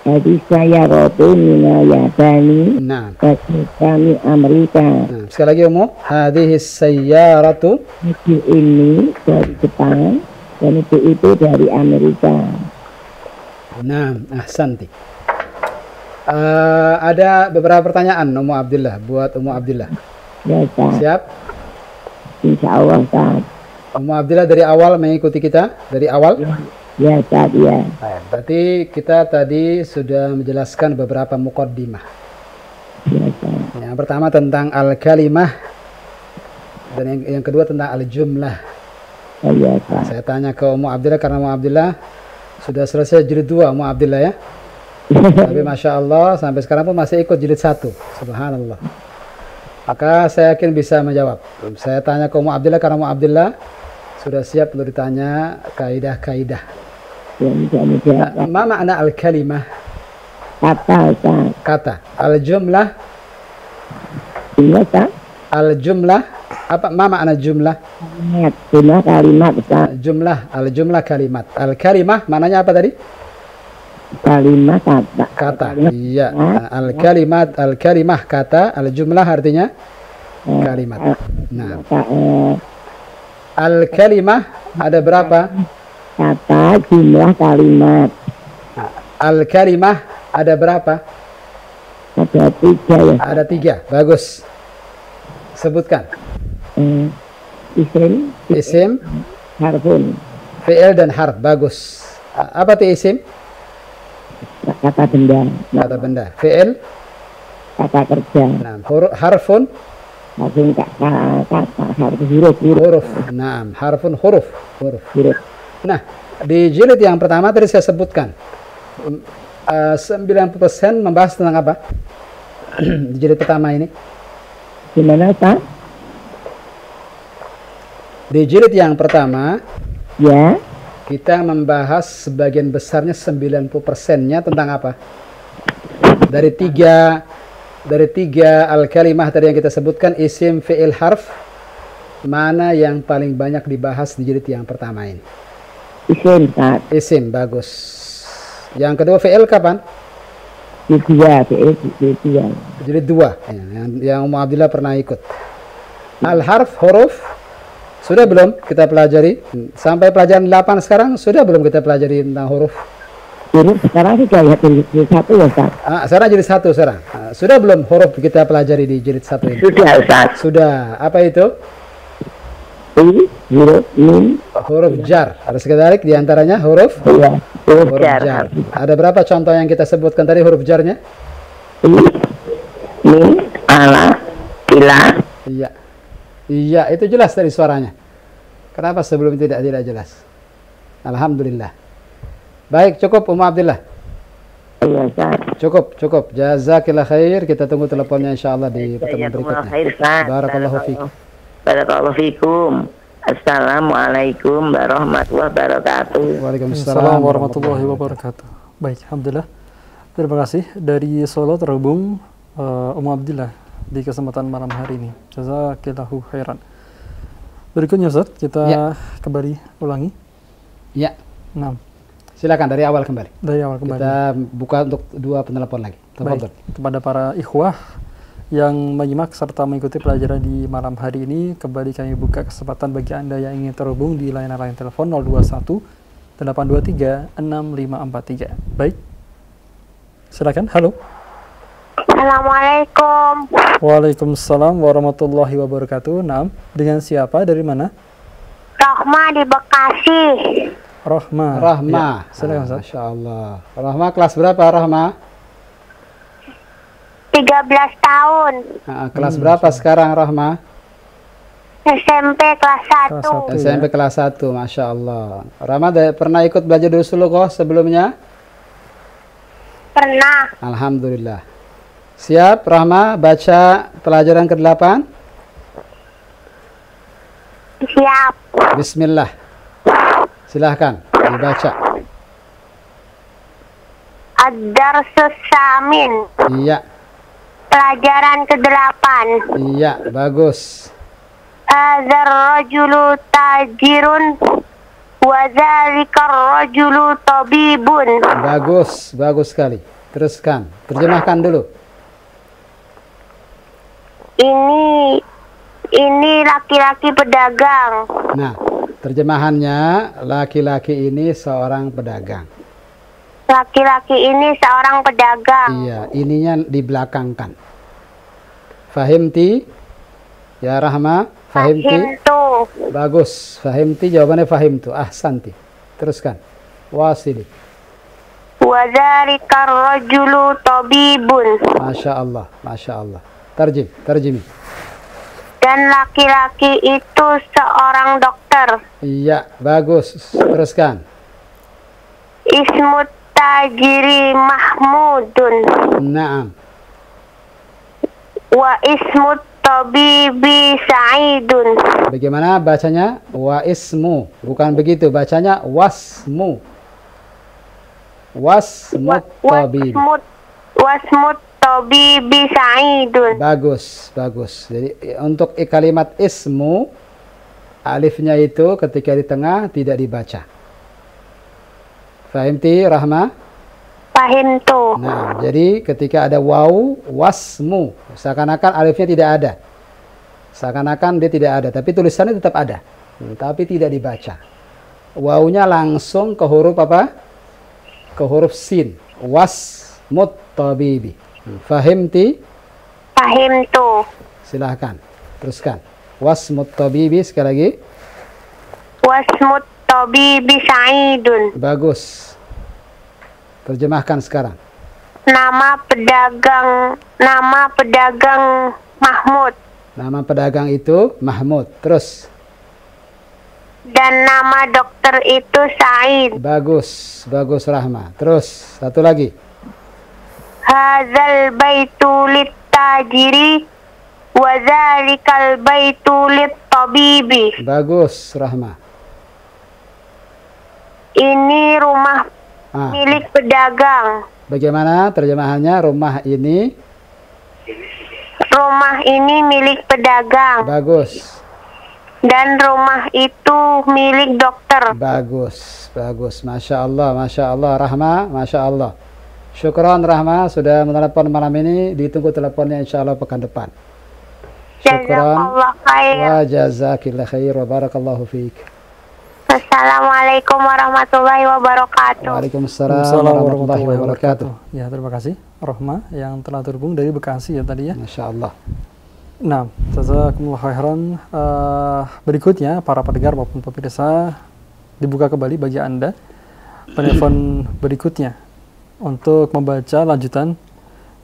Jadi saya roti minayabani Nah, bagi kami Amerika. nah, sekali lagi Ummu. Hadhihi sayyaratu. Mobil ini dari Jepang dan mobil itu dari Amerika. Nah, ahsanti. Ada beberapa pertanyaan Ummu Abdillah buat Ummu Abdillah. Ya Ustaz, Siap? insya Allah Ustaz. Ummu Abdillah dari awal mengikuti kita dari awal. Ya Ustaz, ya. Baik, berarti kita tadi sudah menjelaskan beberapa muqaddimah. Ya Ustaz. Yang pertama tentang al-kalimah dan yang kedua tentang al-jumlah. Oh, ya Ustaz. Saya tanya ke Ummu Abdillah karena Ummu Abdillah sudah selesai jilid 2 Ummu Abdillah ya. Tapi Masya Allah sampai sekarang pun masih ikut jilid 1. Subhanallah. Maka saya yakin bisa menjawab. Saya tanya ke Ummu Abdillah karena Ummu Abdillah sudah siap untuk ditanya kaidah-kaidah. Ya, mudah-mudahan. Ma makna al-kalimah? Kata Ustaz. Kata. Al-jumlah. Ini Ustaz. Al-jumlah. Apa ma makna jumlah? Kalimat. Jumlah kalimat Ustaz. Jumlah. Al-jumlah kalimat. Al-kalimah maknanya apa tadi? Kalimat kata. Kata. Kalimat. Iya. Al-kalimat. Al-kalimah kata. Al-jumlah artinya kalimat. Nah. Al-kalimah ada berapa? Kata jumlah kalimat. Al-kalimah ada berapa? Ada 3 ya. Ada 3. Bagus. Sebutkan. Isim, Isim, harfun, fi'il dan harf. Bagus. Apa itu isim? kata benda. Kata benda. Fi'il, Kata kerja. nah, harfun, Harfun kata harus huruf. huruf. Nah, harfun huruf. Huruf. Huruf. Nah, di jilid yang pertama tadi saya sebutkan 90% membahas tentang apa? Di jilid pertama ini. Gimana Pak? Di jilid yang pertama Ya. kita membahas sebagian besarnya 90%-nya tentang apa? Dari tiga al-kalimah tadi yang kita sebutkan, isim, fi'il, harf, mana yang paling banyak dibahas di jilid yang pertama ini? Isim Pak. Isim, bagus. Yang kedua fi'il kapan? Dua. Jilid 2 ya, yang Ummu Abdillah pernah ikut. Al-harf, huruf, sudah belum kita pelajari? Sampai pelajaran 8 sekarang sudah belum kita pelajari tentang huruf? Huruf sekarang sudah lihat jilid 1 ya Ustaz. Sekarang jilid 1 sekarang. Sudah belum huruf kita pelajari di jilid 1 ini? Sudah Ustaz. Sudah. Apa itu? Huruf mim. Huruf jar. Ada sekedarik di antaranya huruf Ya. Huruf huruf jar. jar. Ada berapa contoh yang kita sebutkan tadi huruf jarnya? Mim, ala, ila. Iya. Iya, itu jelas dari suaranya. Kenapa sebelum tidak jelas? Alhamdulillah. Baik, cukup Ummu Abdillah. Iya Ustaz. Cukup. Jazakillah khair. Kita tunggu teleponnya insyaallah di pertemuan berikutnya. Khair Ustaz. Barakallahu fiik. Barakallahu fikum. Assalamualaikum warahmatullahi wabarakatuh. Waalaikumsalam Assalamualaikum warahmatullahi wabarakatuh. Baik, alhamdulillah. Terima kasih. Dari Solo terhubung Abdillah di kesempatan malam hari ini. Jazakillahu khairan. Berikutnya Ustaz, kita kembali ulangi. Ya. Nah, Silakan dari awal kembali. dari awal kembali. Kita buka untuk 2 penelpon lagi. Baik, kepada para ikhwah yang menyimak serta mengikuti pelajaran di malam hari ini, kembali kami buka kesempatan bagi Anda yang ingin terhubung di layanan telepon 021 823 6543. Baik. Silakan. Halo. Assalamualaikum. Waalaikumsalam warahmatullahi wabarakatuh. Naam, dengan siapa? Dari mana? Rahma di Bekasi. Rahma. Rahma. Ya, silakan Ustaz. Masya Allah. Rahma kelas berapa Rahma? 13 tahun. Kelas berapa sekarang Rahma? SMP kelas 1. Kelas 1. SMP kelas 1. Masya Allah. Rahma pernah ikut belajar dulu kok sebelumnya? Pernah. Alhamdulillah. Siap Rahma baca pelajaran ke-8? Siap. Bismillah. Silahkan dibaca. Ad-Darsus Samin. Iya. Pelajaran ke-8. Iya, bagus. Adzar rajulu tajirun wa zalikar rajulu tabibun. Bagus, bagus sekali. Teruskan, terjemahkan dulu. Ini laki-laki pedagang. Nah, terjemahannya laki-laki ini seorang pedagang. Laki-laki ini seorang pedagang. Iya, ininya dibelakangkan. Fahimti? Ya Rahma, fahimti? Fahimtu. Bagus, fahimti jawabannya fahimtu. Ahsanti. Teruskan. Wasili. Wa zalikar rajulu tabibun. Masya Allah, Masya Allah. Terjemi. Dan laki-laki itu seorang dokter. Iya, bagus. Teruskan. Ismut tajiri Mahmudun. Naam. Wa ismut tabibi Sa'idun. Bagaimana bacanya? Wa ismu. Bukan begitu, bacanya wasmu. Wasmut tabib. Wasmut tabibi Sa'idun. Bagus, bagus. Jadi untuk kalimat ismu, alifnya itu ketika di tengah tidak dibaca. Fahimti Rahma? Fahimtu. Nah, jadi ketika ada waw, wasmu, seakan-akan alifnya tidak ada. Seakan-akan dia tidak ada, tapi tulisannya tetap ada. Tapi tidak dibaca. Wawnya langsung ke huruf apa? Ke huruf sin. Wasmut tabibi. Fahimti? Fahimtu. Silahkan, teruskan. Wasmut tabibi sekali lagi. Wasmut tabibi Sa'idun. Bagus. Terjemahkan sekarang. Nama pedagang Mahmud. Nama pedagang itu Mahmud. Terus. Dan nama dokter itu Sa'id. Bagus, bagus Rahma. Terus, satu lagi. Hadzal baitu lit-tajiri wa dzalikal baitu lit-tabibi. Bagus Rahma. Ini rumah milik pedagang. Bagaimana terjemahannya? Rumah ini? Rumah ini milik pedagang. Bagus. Dan rumah itu milik dokter. Bagus, bagus. Masya Allah Rahma, Masya Allah. Syukran Rahma sudah menelepon malam ini. Ditunggu teleponnya insya Allah pekan depan. Syukran. Jazakallah khair. Wa jazakillah khair wa barakallahu fiik. Assalamualaikum warahmatullahi wabarakatuh. Waalaikumsalam warahmatullahi wabarakatuh. Ya, terima kasih Rahma yang telah terhubung dari Bekasi ya tadi ya. Masya Allah. Nah, jazakumullah khairan. Berikutnya para pendengar maupun pemirsa, dibuka kembali bagi Anda penelpon berikutnya untuk membaca lanjutan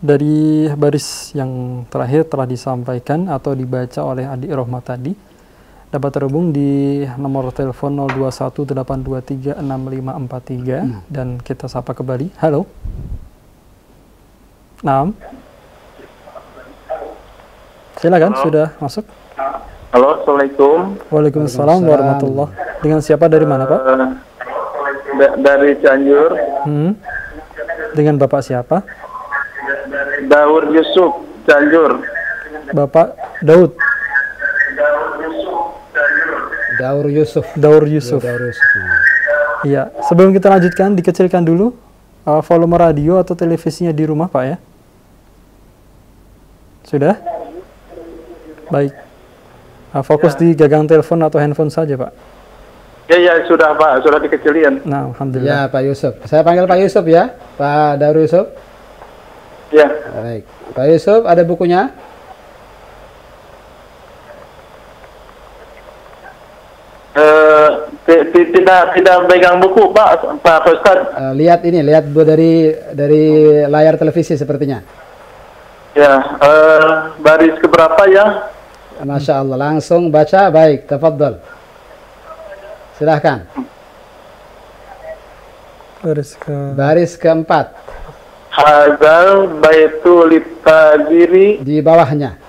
dari baris yang terakhir telah disampaikan atau dibaca oleh adik Rahma tadi. Dapat terhubung di nomor telepon 0218236543 dan kita sapa kembali. Halo. Naam. Silakan, sudah masuk. Halo, Assalamualaikum. Waalaikumsalam warahmatullahi. Dengan siapa dari mana, Pak? Dari Cianjur. Dengan Bapak siapa? Daur Yusuf, Cianjur. Bapak Daud. Daur Yusuf. Daur Yusuf. Ya, Daur Yusuf. Nah. Iya, sebelum kita lanjutkan, dikecilkan dulu volume radio atau televisinya di rumah, Pak ya. Sudah? Baik. Fokus di gagang telepon atau handphone saja, Pak. Ya, sudah Pak, sudah dikecilin. Nah, Ya, alhamdulillah. Pak Yusuf. Saya panggil Pak Yusuf ya, Pak Daur Yusuf. Ya, Baik. Pak Yusuf, ada bukunya? tidak pegang buku Pak Ustaz. Lihat ini, lihat dari layar televisi sepertinya. Ya, baris keberapa ya? Masya Allah, langsung baca. Baik, tafadhol. Silahkan. Baris keempat. Hazal baitul litajiri. Di bawahnya.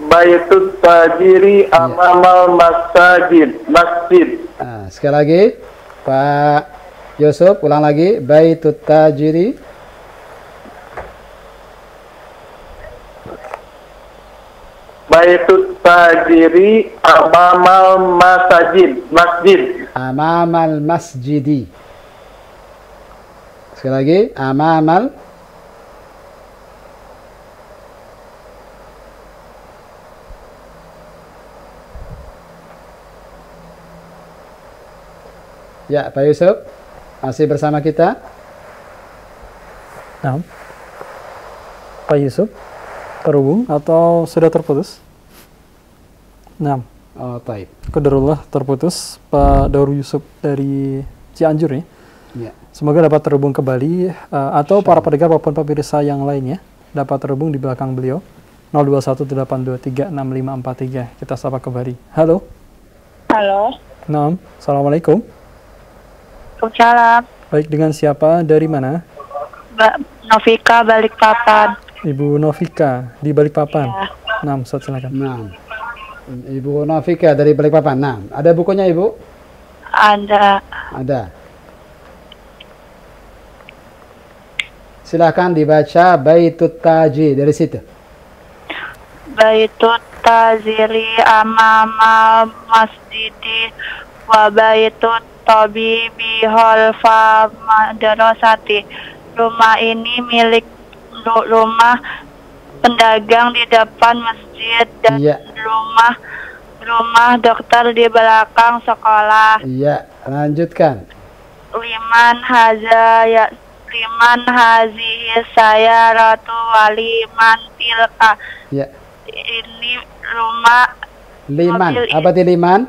Baitul tajiri amamal masjid. Nah, sekali lagi, Pak Yusuf, ulang lagi. Baitul tajiri. Baitul tajiri amamal masjid. Amamal masjidi. Sekali lagi, amamal. Ya, Pak Yusuf, masih bersama kita. Nah, Pak Yusuf, terhubung atau sudah terputus? Nah, Oh, taib. qadarullah terputus Pak Daur Yusuf dari Cianjur ya. Ya. Semoga dapat terhubung kembali atau para pendengar maupun pemirsa yang lainnya dapat terhubung di belakang beliau 0218236543. Kita sapa kembali. Halo. Halo. Nah, assalamualaikum. Waalaikumsalam. Baik, dengan siapa? Dari mana? Mbak Novika Balikpapan. Ibu Novika di Balikpapan. Ya. Nah, Ustaz, silakan. Nah, Ibu Novika dari Balikpapan. Nah, ada bukunya Ibu? Ada. Ada. Silahkan dibaca Baitut Taji dari situ. Baitut Taziri amama masjidi wa baitut tabibi holfa madrasati. Rumah ini milik rumah pedagang di depan masjid dan Iya. rumah dokter di belakang sekolah. Iya, lanjutkan. Liman hazihi sayaratu waliman tilka. Ya, Ini rumah liman. mobil Apa itu liman?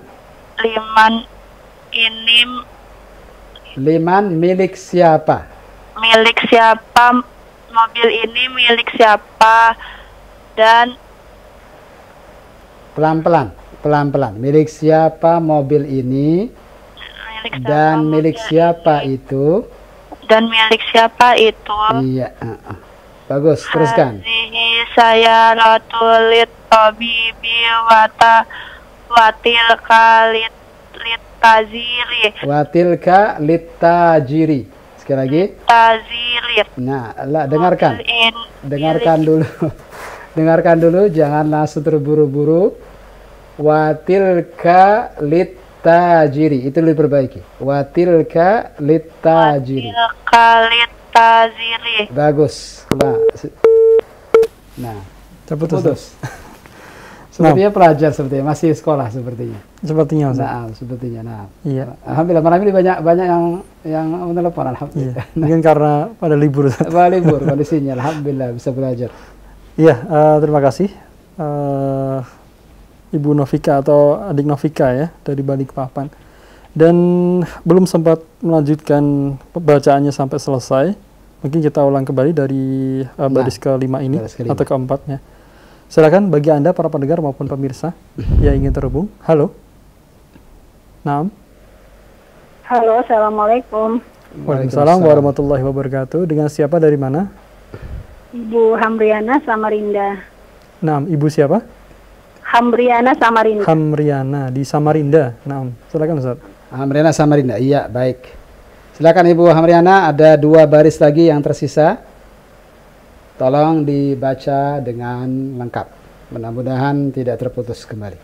liman ini Liman milik siapa? milik siapa, mobil ini milik siapa, dan Pelan-pelan. Milik siapa mobil ini dan milik siapa itu? dan milik siapa itu. Iya, bagus. Teruskan. Hazihi sayaratul tabibi watilka litaziri. Watilka litajiri. Sekali lagi. Taziri. Nah, dengarkan. Dengarkan milik dulu. Dengarkan dulu, jangan langsung terburu-buru. Watilka litajiri. Itu lebih perbaiki. Watilka litajiri. Watilka litaziri. Bagus. Nah, Terputus. sepertinya pelajar sepertinya, masih sekolah sepertinya. Sepertinya, Ustaz. Nah, sepertinya. Nah, Iya. alhamdulillah malam ini banyak yang menelpon. Iya. Alhamdulillah. Mungkin karena pada libur, Ustaz. Libur kondisinya, alhamdulillah bisa belajar. Iya, terima kasih Ibu Novika atau adik Novika ya dari Balikpapan. Dan belum sempat melanjutkan pembacaannya sampai selesai. Mungkin kita ulang kembali dari baris kelima ini baris kelima. atau keempatnya. Silakan bagi Anda para pendengar maupun pemirsa yang ingin terhubung. Halo. Naam. Halo, assalamualaikum. Waalaikumsalam warahmatullahi wabarakatuh. Dengan siapa dari mana? Ibu Hamriana Samarinda. Naam, Ibu siapa? Hamriana Samarinda. Hamriana di Samarinda. Nah, silakan Ustaz. Hamriana Samarinda. Iya, baik. Silakan Ibu Hamriana, ada 2 baris lagi yang tersisa. Tolong dibaca dengan lengkap. Mudah-mudahan tidak terputus kembali.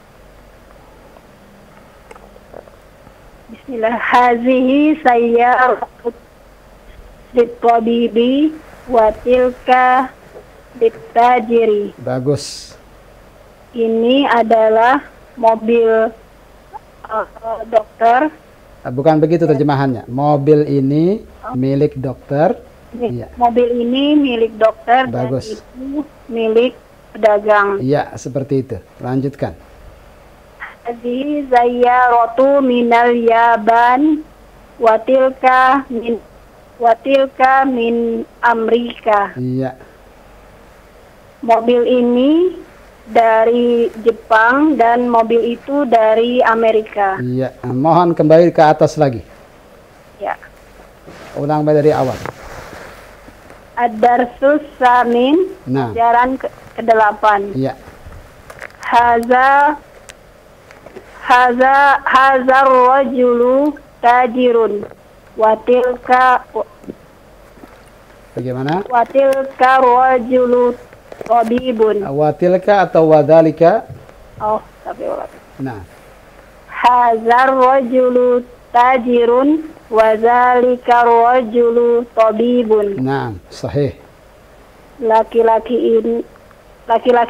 Bismillah. Hazihi sayyaratu lit-tabibi wa tilka lit-tajiri. Bagus. Ini adalah mobil dokter. Bukan begitu terjemahannya. Mobil ini milik dokter. Iya. Mobil ini milik dokter. Bagus. Dan itu milik pedagang. Iya, seperti itu. Lanjutkan. Hadhihi zayyaratu minal Yaban wa tilka min Amerika. Iya. Mobil ini dari Jepang dan mobil itu dari Amerika. Iya. Mohon kembali ke atas lagi. Ya. Ulang dari awal. Ad-darsus samin, Nah. pelajaran ke-8. Iya. Haza rajulu tajirun Bagaimana? watilka rajulu tabibun. Watilka atau wadalika? Oh, tapi Nah. hazar rajulu tajirun wa zalika rajulu tabibun. Nah, sahih. Laki-laki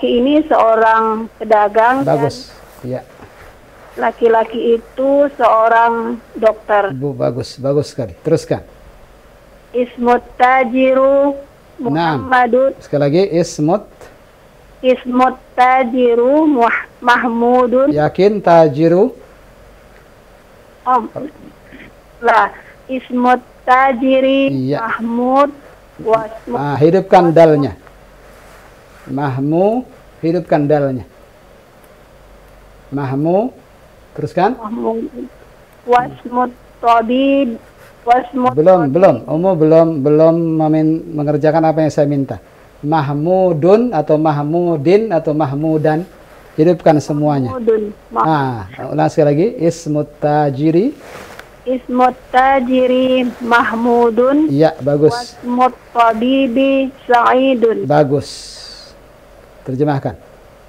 ini seorang pedagang. Bagus. Iya. Dan laki-laki itu seorang dokter. Bu, bagus. Bagus sekali. Teruskan. Ismut tajiru Muhammadun. Sekali lagi, Ismut tajiru Mahmudun. yakin tajiru? Ismut tajiri Iya. Mahmud wasmut Hidupkan dalnya. Hidupkan dalnya. Mahmu, teruskan. Mahmud wasmut tabib wasmut Belum. Belum mengerjakan apa yang saya minta. Mahmudun atau Mahmudin atau Mahmudan. Hidupkan semuanya. Mahmudun. Ulang sekali lagi. Ismut tajiri. Ismut tajiri Mahmudun. Iya, bagus. Wasmut tabibi Sa'idun. Bagus. Terjemahkan.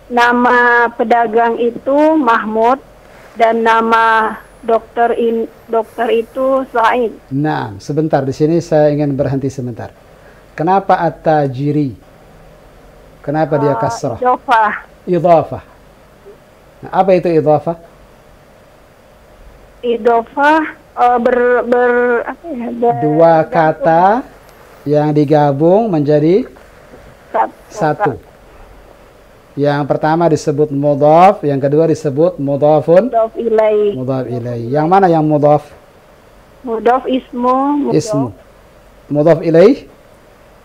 Nama pedagang itu Mahmud dan nama dokter itu Sa'id. Nah, sebentar di sini saya ingin berhenti sebentar. Kenapa at-tajiri? Kenapa dia kasrah? Idhafah. Nah, apa itu idhafah? Dua kata yang digabung menjadi satu. Yang pertama disebut mudhaf, yang kedua disebut mudhafun mudhaf ilaih. Yang mana yang mudhaf? Mudhaf ismu. Mudhaf ilaih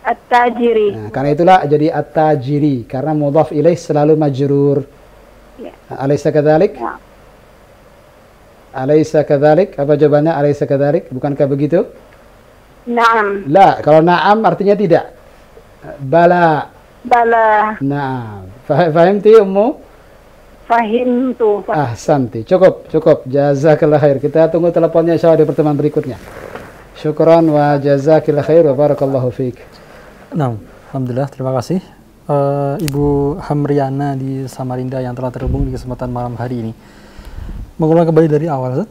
At-tajiri. Nah, karena itulah jadi at-tajiri karena mudhaf ilaih selalu majrur. Ya. Alaysa kadzalik? Ya. Alaysa kadzalik? Apa jawabannya alaysa kadzalik? Bukankah begitu? Naam. La, kalau na'am artinya tidak. Bala. Naam. Fahimti Ummu? Fahimtu. Ahsanti. Cukup. Jazakallah khair. Kita tunggu teleponnya insyaallah di pertemuan berikutnya. Syukran wa jazakillah khair wa barakallahu fiik. Nah, alhamdulillah, terima kasih Ibu Hamriana di Samarinda yang telah terhubung di kesempatan malam hari ini. Mengulang kembali dari awal, Ustaz?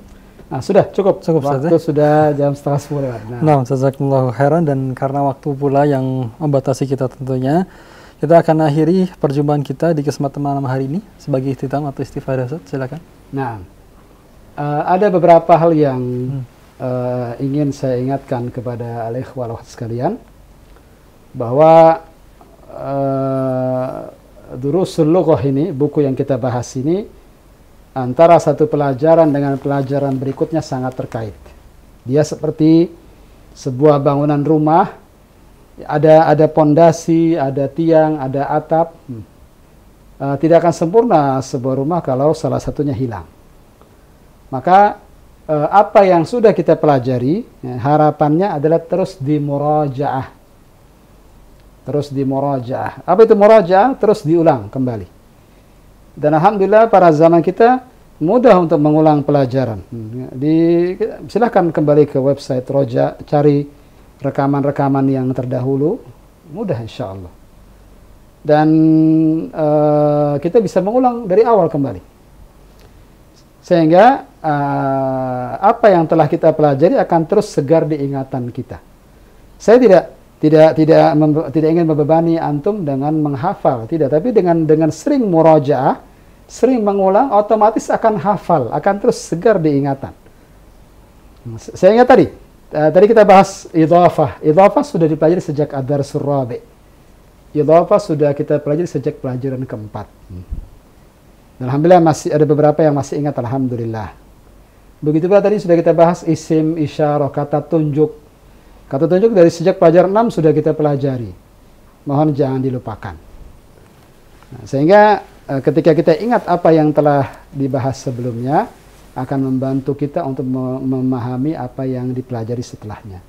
Nah, sudah cukup. Ustaz, Waktu sudah jam 9:30 lewat. Nah, jazakumullahu khairan, dan karena waktu pula yang membatasi kita tentunya, kita akan akhiri perjumpaan kita di kesempatan malam hari ini sebagai ikhtitam atau istifadah, Ustaz. Silakan. Nah, ada beberapa hal yang ingin saya ingatkan kepada al-ikhwah wal akhwat sekalian, bahwa Durusul Lughah ini, buku yang kita bahas ini, antara satu pelajaran dengan pelajaran berikutnya sangat terkait. Dia seperti sebuah bangunan rumah, ada pondasi, ada tiang, ada atap. Tidak akan sempurna sebuah rumah kalau salah satunya hilang. Maka apa yang sudah kita pelajari, harapannya adalah terus dimurajaah. Apa itu murajaah? Terus diulang kembali. Dan alhamdulillah para zaman kita mudah untuk mengulang pelajaran. Silahkan kembali ke website Roja, cari rekaman-rekaman yang terdahulu, mudah insya Allah. Dan kita bisa mengulang dari awal kembali. Sehingga apa yang telah kita pelajari akan terus segar di ingatan kita. Saya tidak ingin membebani antum dengan menghafal, tidak, tapi dengan sering murojaah, sering mengulang, otomatis akan hafal, akan terus segar di ingatan. Saya ingat tadi kita bahas idhafah. Idhafah sudah dipelajari sejak ad-darsul rabi'. Idhafah sudah kita pelajari sejak pelajaran keempat. Dan alhamdulillah masih ada beberapa yang masih ingat, alhamdulillah. Begitu pula tadi sudah kita bahas isim, isyarah, kata tunjuk. Kata tunjuk dari sejak pelajaran 6 sudah kita pelajari. Mohon jangan dilupakan. Nah, sehingga ketika kita ingat apa yang telah dibahas sebelumnya, akan membantu kita untuk memahami apa yang dipelajari setelahnya.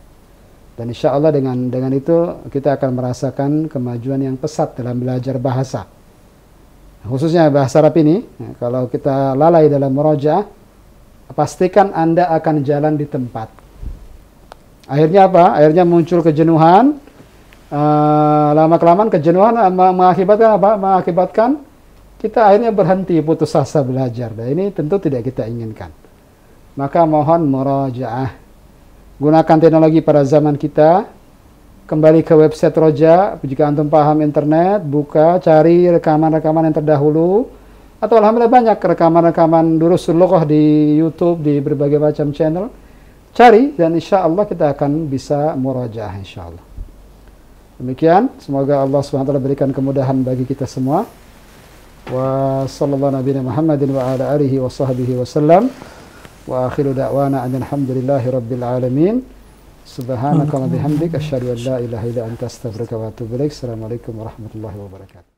Dan insya Allah dengan itu kita akan merasakan kemajuan yang pesat dalam belajar bahasa. Khususnya bahasa Arab ini, kalau kita lalai dalam murojaah, pastikan Anda akan jalan di tempat. Akhirnya apa? Akhirnya muncul kejenuhan. Lama-kelamaan kejenuhan mengakibatkan apa? Mengakibatkan kita akhirnya berhenti, putus asa belajar. Dan ini tentu tidak kita inginkan. Maka mohon murojaah. Gunakan teknologi pada zaman kita. Kembali ke website Roja. Jika antum paham internet, buka, cari rekaman-rekaman yang terdahulu. Atau alhamdulillah banyak rekaman-rekaman Durusul Lughah di YouTube, di berbagai macam channel. Cari dan insya Allah kita akan bisa murojaah insya Allah. Demikian, semoga Allah SWT berikan kemudahan bagi kita semua. Wa sallallahu nabiyana Muhammadin wa ala alihi wa sahbihi wa sallam. Wa akhiru da'wana alhamdulillahi rabbil alamin. Subhanaka wa bihamdika asyhadu an la ilaha illa anta astaghfiruka wa atubu ilaik. Assalamualaikum warahmatullahi wabarakatuh.